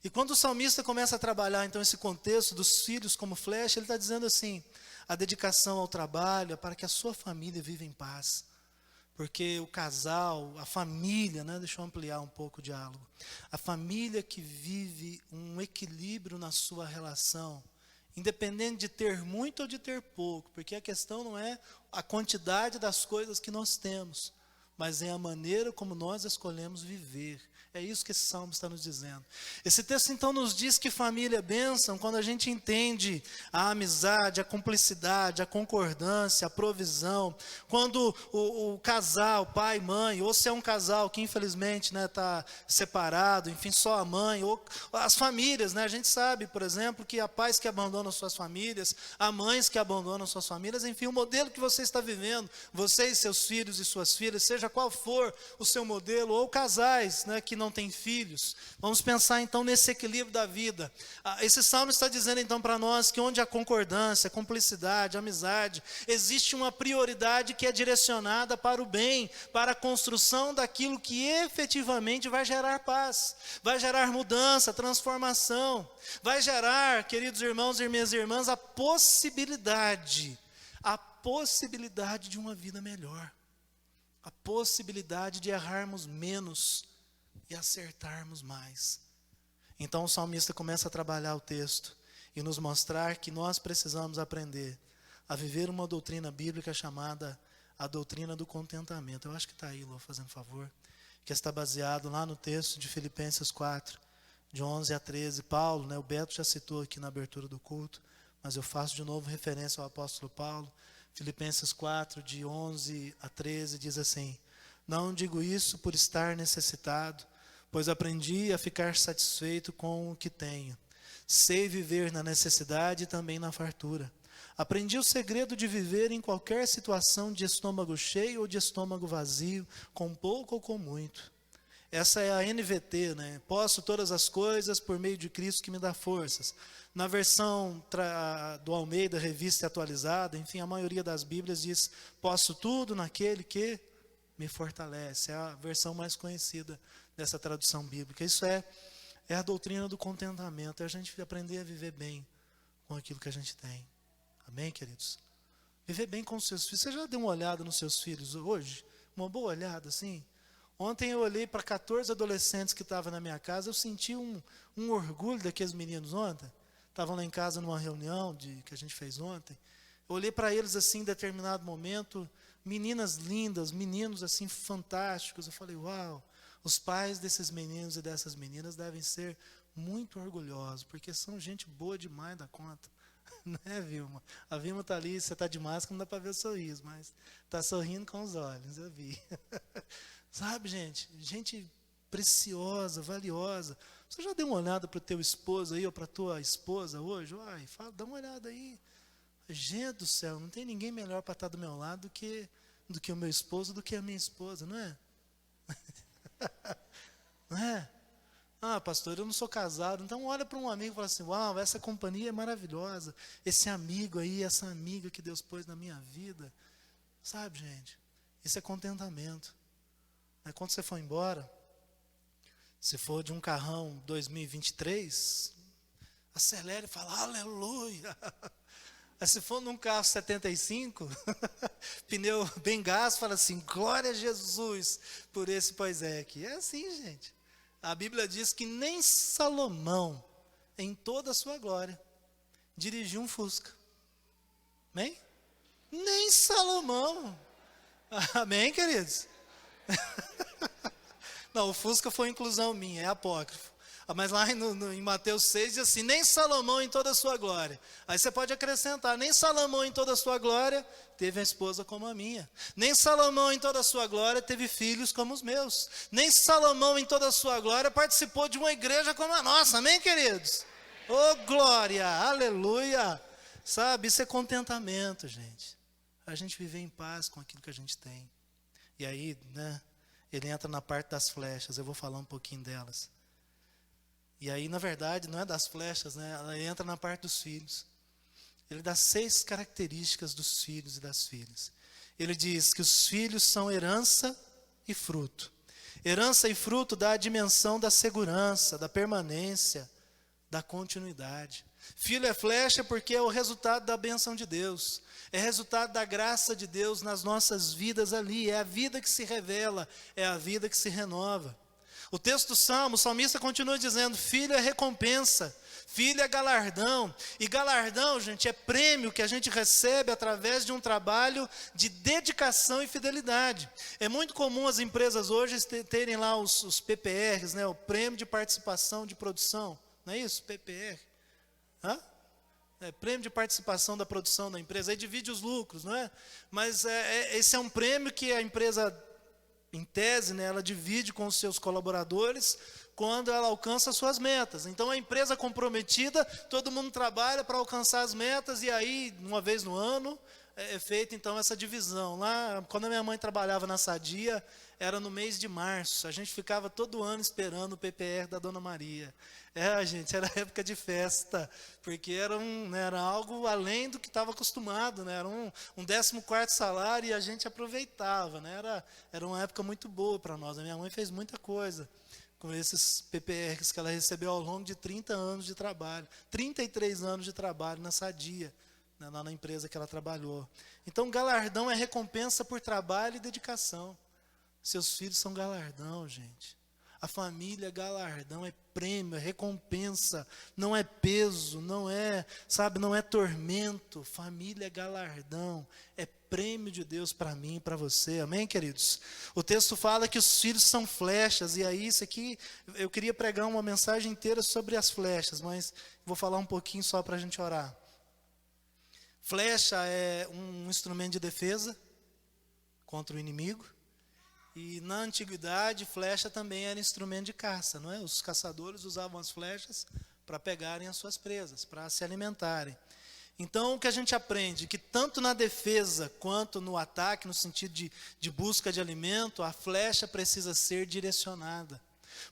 [SPEAKER 1] E quando o salmista começa a trabalhar, então, esse contexto dos filhos como flecha, ele está dizendo assim, a dedicação ao trabalho é para que a sua família viva em paz. Porque o casal, a família, né, deixa eu ampliar um pouco o diálogo. A família que vive um equilíbrio na sua relação, independente de ter muito ou de ter pouco, porque a questão não é a quantidade das coisas que nós temos, mas é a maneira como nós escolhemos viver. É isso que esse salmo está nos dizendo. Esse texto então nos diz que família é bênção quando a gente entende a amizade, a cumplicidade, a concordância, a provisão. Quando o casal, pai, mãe, ou se é um casal que infelizmente está separado, enfim, só a mãe, ou as famílias, né? A gente sabe, por exemplo, que há pais que abandonam suas famílias, há mães que abandonam suas famílias, enfim, o modelo que você está vivendo, você e seus filhos e suas filhas, seja qual for o seu modelo, ou casais, né, que não têm filhos. Vamos pensar então nesse equilíbrio da vida. Esse salmo está dizendo então para nós que onde há concordância, cumplicidade, amizade, existe uma prioridade que é direcionada para o bem, para a construção daquilo que efetivamente vai gerar paz, vai gerar mudança, transformação, vai gerar, queridos irmãos e minhas irmãs, a possibilidade de uma vida melhor, a possibilidade de errarmos menos e acertarmos mais. Então o salmista começa a trabalhar o texto e nos mostrar que nós precisamos aprender a viver uma doutrina bíblica chamada a doutrina do contentamento. Eu acho que está aí, Lô, fazendo favor, que está baseado lá no texto de Filipenses 4, de 11 a 13. Paulo, né, o Beto já citou aqui na abertura do culto, mas eu faço de novo referência ao apóstolo Paulo. Filipenses 4, de 11 a 13, diz assim: não digo isso por estar necessitado, pois aprendi a ficar satisfeito com o que tenho. Sei viver na necessidade e também na fartura. Aprendi o segredo de viver em qualquer situação de estômago cheio ou de estômago vazio, com pouco ou com muito. Essa é a NVT, né? Posso todas as coisas por meio de Cristo que me dá forças. Na versão do Almeida, revista atualizada, enfim, a maioria das Bíblias diz: posso tudo naquele que me fortalece. É a versão mais conhecida dessa tradução bíblica. Isso é a doutrina do contentamento, é a gente aprender a viver bem com aquilo que a gente tem. Amém, queridos? Viver bem com os seus filhos. Você já deu uma olhada nos seus filhos hoje? Uma boa olhada, assim? Ontem eu olhei para 14 adolescentes que estavam na minha casa, eu senti um orgulho daqueles meninos ontem. Estavam lá em casa numa reunião que a gente fez ontem. Eu olhei para eles assim em determinado momento, meninas lindas, meninos assim fantásticos. Eu falei, uau, os pais desses meninos e dessas meninas devem ser muito orgulhosos, porque são gente boa demais da conta. Né, Vilma? A Vilma está ali, você está de máscara, não dá para ver o sorriso, mas está sorrindo com os olhos, eu vi. Sabe, gente preciosa, valiosa. Você já deu uma olhada para o teu esposo aí, ou para a tua esposa hoje? Uai, dá uma olhada aí. Gente do céu, não tem ninguém melhor para estar do meu lado do que o meu esposo, do que a minha esposa, não é? Não é? Ah, pastor, eu não sou casado. Então olha para um amigo e fala assim: uau, essa companhia é maravilhosa. Esse amigo aí, essa amiga que Deus pôs na minha vida. Sabe, gente? Isso é contentamento. Quando você for embora, se for de um carrão 2023, acelere e fala, aleluia. Mas se for num carro 75, pneu bem gás, fala assim, glória a Jesus por esse Poisec. É assim, gente. A Bíblia diz que nem Salomão, em toda a sua glória, dirigiu um Fusca. Amém? Nem Salomão. Amém, queridos? Não, o Fusca foi inclusão minha, é apócrifo. Mas lá em Mateus 6 diz assim, nem Salomão em toda a sua glória. Aí você pode acrescentar, nem Salomão em toda a sua glória teve a esposa como a minha. Nem Salomão em toda a sua glória teve filhos como os meus. Nem Salomão em toda a sua glória participou de uma igreja como a nossa. Amém, queridos? Oh, glória, aleluia. Sabe, isso é contentamento, gente. A gente viver em paz com aquilo que a gente tem. E aí, né, ele entra na parte das flechas, eu vou falar um pouquinho delas. E aí, na verdade, não é das flechas, né? Ela entra na parte dos filhos. Ele dá 6 características dos filhos e das filhas. Ele diz que os filhos são herança e fruto. Herança e fruto dá a dimensão da segurança, da permanência, da continuidade. Filho é flecha porque é o resultado da bênção de Deus. É resultado da graça de Deus nas nossas vidas ali. É a vida que se revela, é a vida que se renova. O texto do Salmo, o salmista continua dizendo, filho é recompensa, filho é galardão. E galardão, gente, é prêmio que a gente recebe através de um trabalho de dedicação e fidelidade. É muito comum as empresas hoje terem lá os PPRs, né, o Prêmio de Participação de Produção. Não é isso? PPR? Hã? É, prêmio de participação da produção da empresa. Aí divide os lucros, não é? Mas esse é um prêmio que a empresa, em tese, né, ela divide com os seus colaboradores quando ela alcança as suas metas. Então, a empresa comprometida, todo mundo trabalha para alcançar as metas, e aí, uma vez no ano, é feita, então, essa divisão. Lá, quando a minha mãe trabalhava na Sadia, era no mês de março. A gente ficava todo ano esperando o PPR da Dona Maria. Gente, era época de festa, porque era algo além do que estava acostumado, né? Era um 14º salário e a gente aproveitava, né? Era uma época muito boa para nós. A minha mãe fez muita coisa com esses PPRs que ela recebeu ao longo de 30 anos de trabalho, 33 anos de trabalho na Sadia, né? Lá na empresa que ela trabalhou. Então, galardão é recompensa por trabalho e dedicação. Seus filhos são galardão, gente. A família é galardão, é prêmio, é recompensa, não é peso, não é tormento. Família é galardão, é prêmio de Deus para mim e para você. Amém, queridos? O texto fala que os filhos são flechas, e aí isso aqui, eu queria pregar uma mensagem inteira sobre as flechas, mas vou falar um pouquinho só para a gente orar. Flecha é um instrumento de defesa contra o inimigo. E na antiguidade, flecha também era instrumento de caça, não é? Os caçadores usavam as flechas para pegarem as suas presas, para se alimentarem. Então, o que a gente aprende? Que tanto na defesa quanto no ataque, no sentido de busca de alimento, a flecha precisa ser direcionada.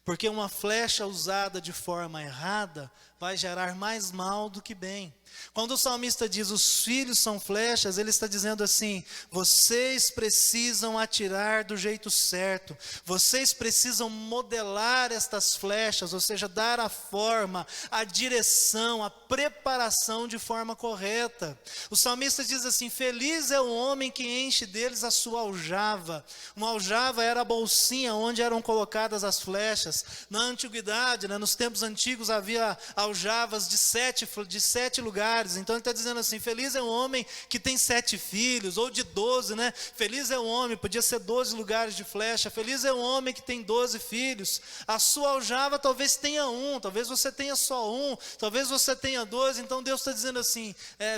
[SPEAKER 1] Porque uma flecha usada de forma errada vai gerar mais mal do que bem. Quando o salmista diz, os filhos são flechas, ele está dizendo assim, vocês precisam atirar do jeito certo, vocês precisam modelar estas flechas, ou seja, dar a forma, a direção, a preparação de forma correta. O salmista diz assim, feliz é o homem que enche deles a sua aljava. Uma aljava era a bolsinha onde eram colocadas as flechas. Na antiguidade, né, nos tempos antigos, havia aljavas de sete lugares. Então ele está dizendo assim, feliz é o homem que tem 7 filhos, ou de 12, né? Feliz é o homem, podia ser 12 lugares de flecha. Feliz é o homem que tem 12 filhos. A sua aljava talvez tenha 1, talvez você tenha só 1, talvez você tenha 12. Então Deus está dizendo assim,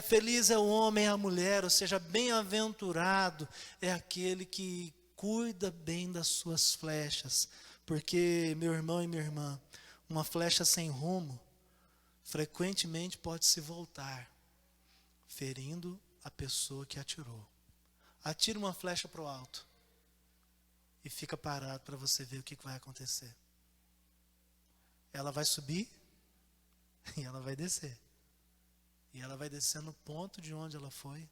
[SPEAKER 1] feliz é o homem e a mulher, ou seja, bem-aventurado é aquele que cuida bem das suas flechas. Porque, meu irmão e minha irmã, uma flecha sem rumo, frequentemente pode se voltar, ferindo a pessoa que atirou. Atira uma flecha para o alto e fica parado para você ver o que vai acontecer. Ela vai subir e ela vai descer. E ela vai descer no ponto de onde ela foi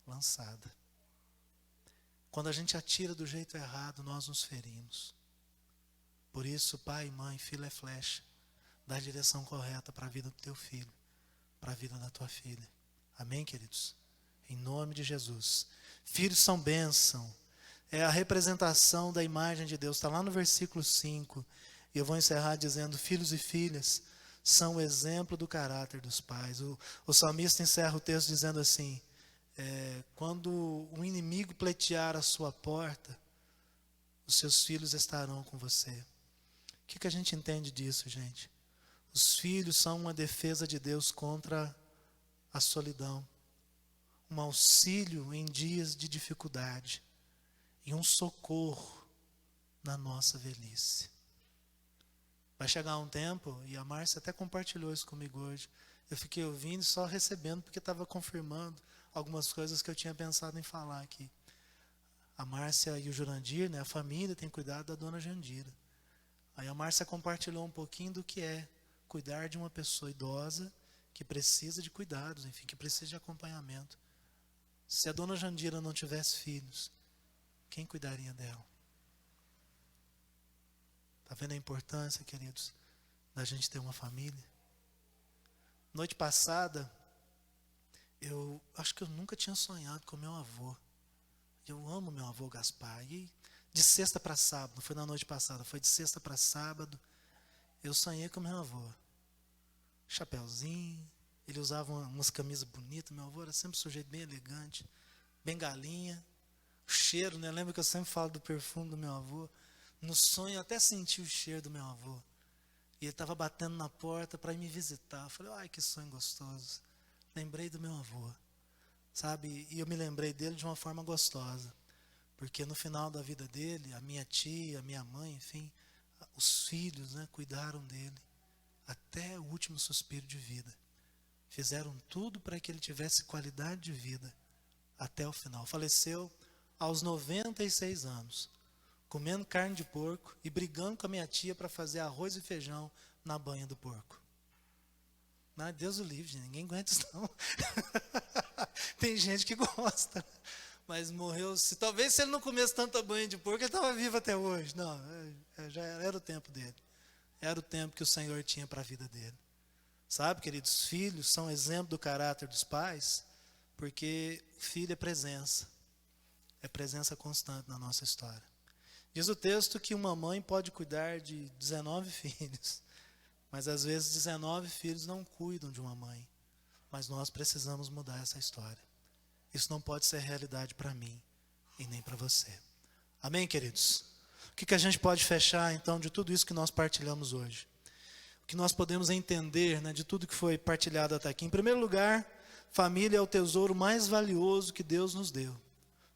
[SPEAKER 1] lançada. Quando a gente atira do jeito errado, nós nos ferimos. Por isso, pai, mãe, filho é flecha. Dá a direção correta para a vida do teu filho, para a vida da tua filha. Amém, queridos? Em nome de Jesus. Filhos são bênção. É a representação da imagem de Deus. Está lá no versículo 5. E eu vou encerrar dizendo, filhos e filhas são o exemplo do caráter dos pais. O salmista encerra o texto dizendo assim, quando o inimigo pleitear a sua porta, os seus filhos estarão com você. O que a gente entende disso, gente? Os filhos são uma defesa de Deus contra a solidão, um auxílio em dias de dificuldade e um socorro na nossa velhice. Vai chegar um tempo, e a Márcia até compartilhou isso comigo hoje, eu fiquei ouvindo e só recebendo porque estava confirmando algumas coisas que eu tinha pensado em falar aqui. A Márcia e o Jurandir, né, a família tem cuidado da dona Jandira. Aí a Márcia compartilhou um pouquinho do que é cuidar de uma pessoa idosa que precisa de cuidados, enfim, que precisa de acompanhamento. Se a dona Jandira não tivesse filhos, quem cuidaria dela? Está vendo a importância, queridos, da gente ter uma família? Noite passada, eu acho que eu nunca tinha sonhado com meu avô. Eu amo meu avô Gaspar. E de sexta para sábado, não foi na noite passada, foi de sexta para sábado, eu sonhei com meu avô. Chapeuzinho, ele usava umas camisas bonitas, meu avô era sempre um sujeito bem elegante, bengalinha, o cheiro, né? Lembra que eu sempre falo do perfume do meu avô? No sonho eu até senti o cheiro do meu avô. E ele estava batendo na porta para ir me visitar. Eu falei, ai, que sonho gostoso. Lembrei do meu avô, sabe? E eu me lembrei dele de uma forma gostosa. Porque no final da vida dele, a minha tia, a minha mãe, enfim, os filhos, né, cuidaram dele até o último suspiro de vida. Fizeram tudo para que ele tivesse qualidade de vida até o final. Faleceu aos 96 anos, comendo carne de porco e brigando com a minha tia para fazer arroz e feijão na banha do porco. Mas Deus o livre, gente, ninguém aguenta isso não. Tem gente que gosta, mas morreu. Talvez se ele não comesse tanta banha de porco, ele estava vivo até hoje. Não, já era o tempo dele. Era o tempo que o Senhor tinha para a vida dele. Sabe, queridos, filhos são exemplo do caráter dos pais, porque filho é presença constante na nossa história. Diz o texto que uma mãe pode cuidar de 19 filhos, mas às vezes 19 filhos não cuidam de uma mãe. Mas nós precisamos mudar essa história. Isso não pode ser realidade para mim e nem para você. Amém, queridos? O que a gente pode fechar, então, de tudo isso que nós partilhamos hoje? O que nós podemos entender, né, de tudo que foi partilhado até aqui? Em primeiro lugar, família é o tesouro mais valioso que Deus nos deu.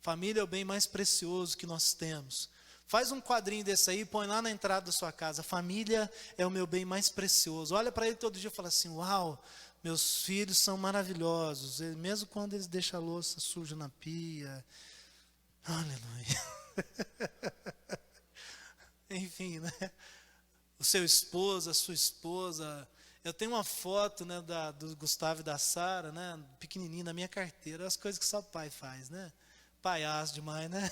[SPEAKER 1] Família é o bem mais precioso que nós temos. Faz um quadrinho desse aí, põe lá na entrada da sua casa. Família é o meu bem mais precioso. Olha para ele todo dia e fala assim, uau, meus filhos são maravilhosos. Mesmo quando eles deixam a louça suja na pia. Aleluia. Enfim, né? O seu esposo, a sua esposa. Eu tenho uma foto, né, do Gustavo e da Sara, né, pequenininho na minha carteira. As coisas que só pai faz, né? Palhaço demais, né?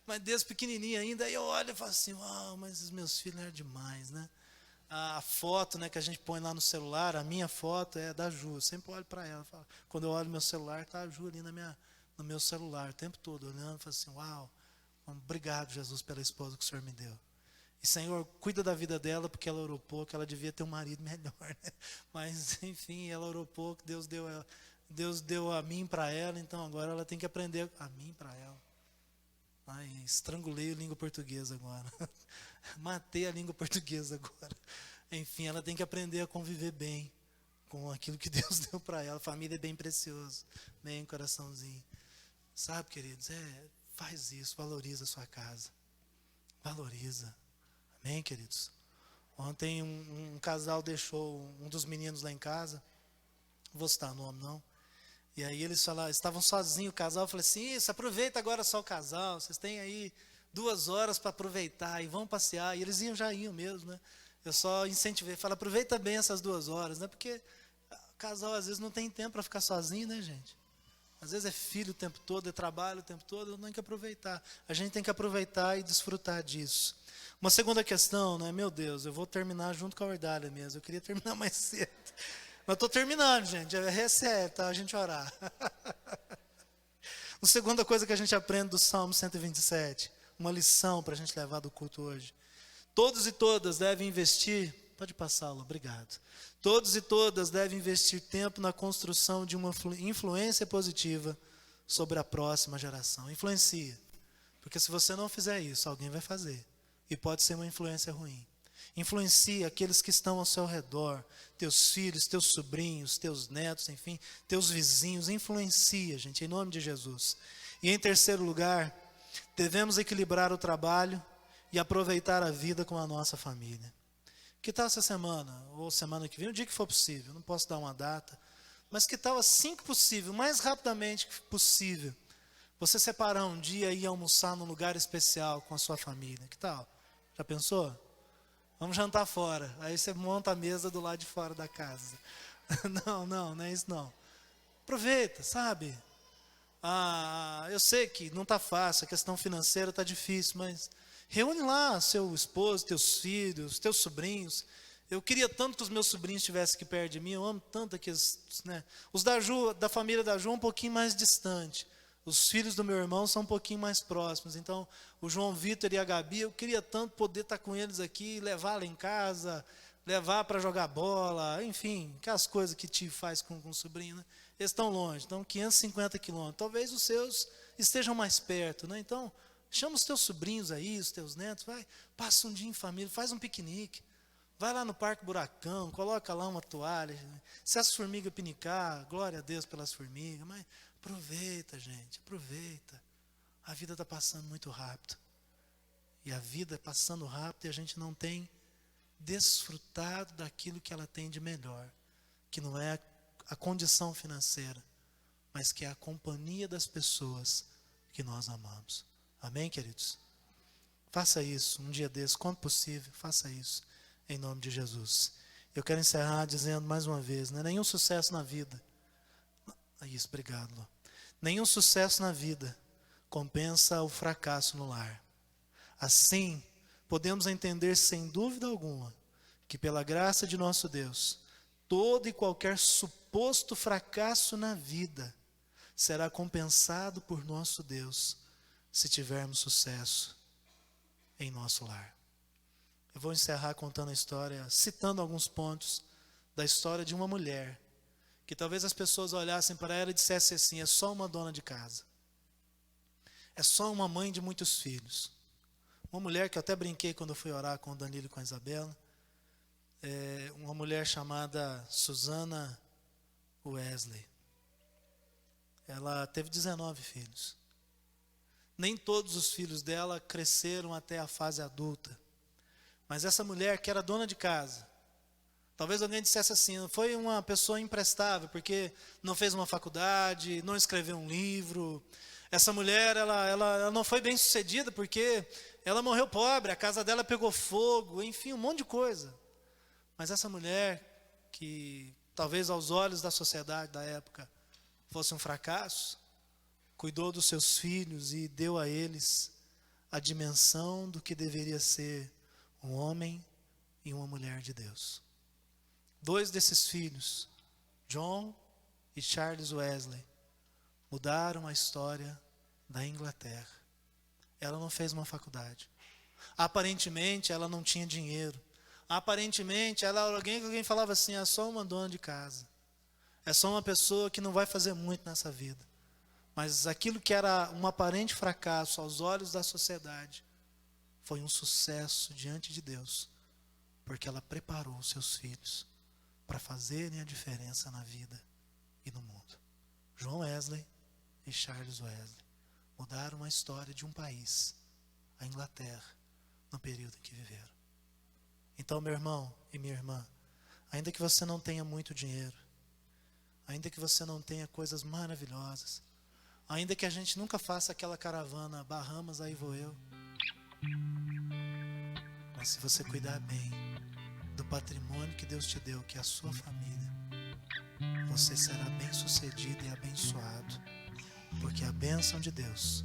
[SPEAKER 1] Mas desde pequenininho ainda, aí eu olho e falo assim, uau, mas os meus filhos eram demais, né? A foto, né, que a gente põe lá no celular, a minha foto é da Ju. Eu sempre olho para ela. Falo, quando eu olho no meu celular, está a Ju ali no meu celular, o tempo todo, olhando, falo assim, uau, obrigado, Jesus, pela esposa que o Senhor me deu. E, Senhor, cuida da vida dela, porque ela orou pouco, ela devia ter um marido melhor, né? Mas, enfim, ela orou pouco, Deus deu a mim para ela, então agora ela tem que aprender a mim para ela. Ai, estrangulei a língua portuguesa agora. Matei a língua portuguesa agora. Enfim, ela tem que aprender a conviver bem com aquilo que Deus deu para ela. Família é bem precioso, bem coraçãozinho. Sabe, queridos, faz isso, valoriza a sua casa. Valoriza. Amém, queridos? Ontem um casal deixou um dos meninos lá em casa, não vou citar o nome não, e aí eles falaram, estavam sozinhos o casal, eu falei assim, isso, aproveita agora só o casal, vocês têm aí 2 horas para aproveitar e vão passear, e eles já iam mesmo, né? Eu só incentivei, falei, aproveita bem essas 2 horas, né? Porque o casal às vezes não tem tempo para ficar sozinho, né, gente? Às vezes é filho o tempo todo, é trabalho o tempo todo, não tem que aproveitar. A gente tem que aproveitar e desfrutar disso. Uma segunda questão, né? Meu Deus, eu vou terminar junto com a Ordália mesmo. Eu queria terminar mais cedo. Mas estou terminando, gente. É sério, tá? A gente orar. Uma segunda coisa que a gente aprende do Salmo 127. Uma lição para a gente levar do culto hoje. Todos e todas devem investir... Pode passá-lo, obrigado. Todos e todas devem investir tempo na construção de uma influência positiva sobre a próxima geração. Influencia. Porque se você não fizer isso, alguém vai fazer. E pode ser uma influência ruim. Influencia aqueles que estão ao seu redor. Teus filhos, teus sobrinhos, teus netos, enfim, teus vizinhos. Influencia, gente, em nome de Jesus. E em terceiro lugar, devemos equilibrar o trabalho e aproveitar a vida com a nossa família. Que tal essa semana, ou semana que vem, o dia que for possível, não posso dar uma data, mas que tal assim que possível, o mais rapidamente possível, você separar um dia e ir almoçar num lugar especial com a sua família, que tal? Já pensou? Vamos jantar fora. Aí você monta a mesa do lado de fora da casa. Não é isso não. Aproveita, sabe? Eu sei que não está fácil, a questão financeira está difícil, mas reúne lá seu esposo, teus filhos, teus sobrinhos. Eu queria tanto que os meus sobrinhos estivessem aqui perto de mim, eu amo tanto aqueles, né? Os da Ju, da família da Ju, um pouquinho mais distante. Os filhos do meu irmão são um pouquinho mais próximos. Então, o João Vitor e a Gabi, eu queria tanto poder estar com eles aqui, levar lá em casa, levar para jogar bola, enfim, aquelas coisas que tio faz com o sobrinho, né? Eles estão longe, estão 550 quilômetros. Talvez os seus estejam mais perto, né? Então, chama os teus sobrinhos aí, os teus netos, vai, passa um dia em família, faz um piquenique. Vai lá no Parque Buracão, coloca lá uma toalha. Se as formigas pinicar, glória a Deus pelas formigas, mas aproveita, gente, aproveita. A vida está passando muito rápido. E a vida passando rápido e a gente não tem desfrutado daquilo que ela tem de melhor, que não é a condição financeira, mas que é a companhia das pessoas que nós amamos. Amém, queridos? Faça isso um dia desse, quando possível, faça isso. Em nome de Jesus. Eu quero encerrar dizendo mais uma vez, né? Nenhum sucesso na vida. Isso, obrigado, Lô. Nenhum sucesso na vida compensa o fracasso no lar. Assim, podemos entender sem dúvida alguma que pela graça de nosso Deus, todo e qualquer suposto fracasso na vida será compensado por nosso Deus se tivermos sucesso em nosso lar. Eu vou encerrar contando a história, citando alguns pontos da história de uma mulher, que talvez as pessoas olhassem para ela e dissessem assim: é só uma dona de casa, é só uma mãe de muitos filhos. Uma mulher que eu até brinquei quando eu fui orar com o Danilo e com a Isabela, uma mulher chamada Susana Wesley. Ela teve 19 filhos. Nem todos os filhos dela cresceram até a fase adulta. Mas essa mulher que era dona de casa, talvez alguém dissesse assim, foi uma pessoa imprestável, porque não fez uma faculdade, não escreveu um livro. Essa mulher, ela não foi bem sucedida, porque ela morreu pobre, a casa dela pegou fogo, enfim, um monte de coisa. Mas essa mulher, que talvez aos olhos da sociedade da época fosse um fracasso, cuidou dos seus filhos e deu a eles a dimensão do que deveria ser um homem e uma mulher de Deus. 2 desses filhos, John e Charles Wesley, mudaram a história da Inglaterra. Ela não fez uma faculdade. Aparentemente, ela não tinha dinheiro. Aparentemente, ela era alguém falava assim, é só uma dona de casa. É só uma pessoa que não vai fazer muito nessa vida. Mas aquilo que era um aparente fracasso aos olhos da sociedade, foi um sucesso diante de Deus, porque ela preparou os seus filhos para fazerem a diferença na vida e no mundo. John Wesley e Charles Wesley mudaram a história de um país, a Inglaterra, no período em que viveram. Então, meu irmão e minha irmã, ainda que você não tenha muito dinheiro, ainda que você não tenha coisas maravilhosas, ainda que a gente nunca faça aquela caravana Bahamas, aí vou eu, mas se você cuidar bem do patrimônio que Deus te deu, que é a sua família, você será bem sucedido e abençoado, porque a bênção de Deus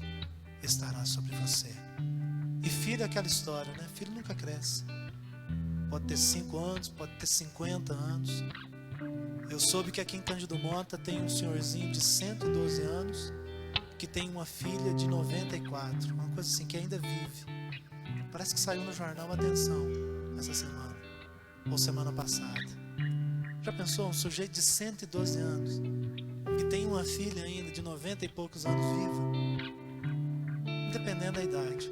[SPEAKER 1] estará sobre você. E filho é aquela história, né? Filho nunca cresce. Pode ter 5 anos, pode ter 50 anos. Eu soube que aqui em Cândido Mota tem um senhorzinho de 112 anos que tem uma filha de 94, uma coisa assim, que ainda vive. Parece que saiu no jornal Atenção essa semana, ou semana passada. Já pensou? Um sujeito de 112 anos que tem uma filha ainda de 90 e poucos anos viva, independente da idade.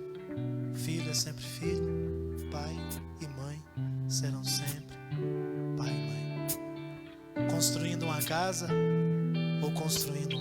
[SPEAKER 1] Filho é sempre filho, pai e mãe serão sempre pai e mãe. Construindo uma casa ou construindo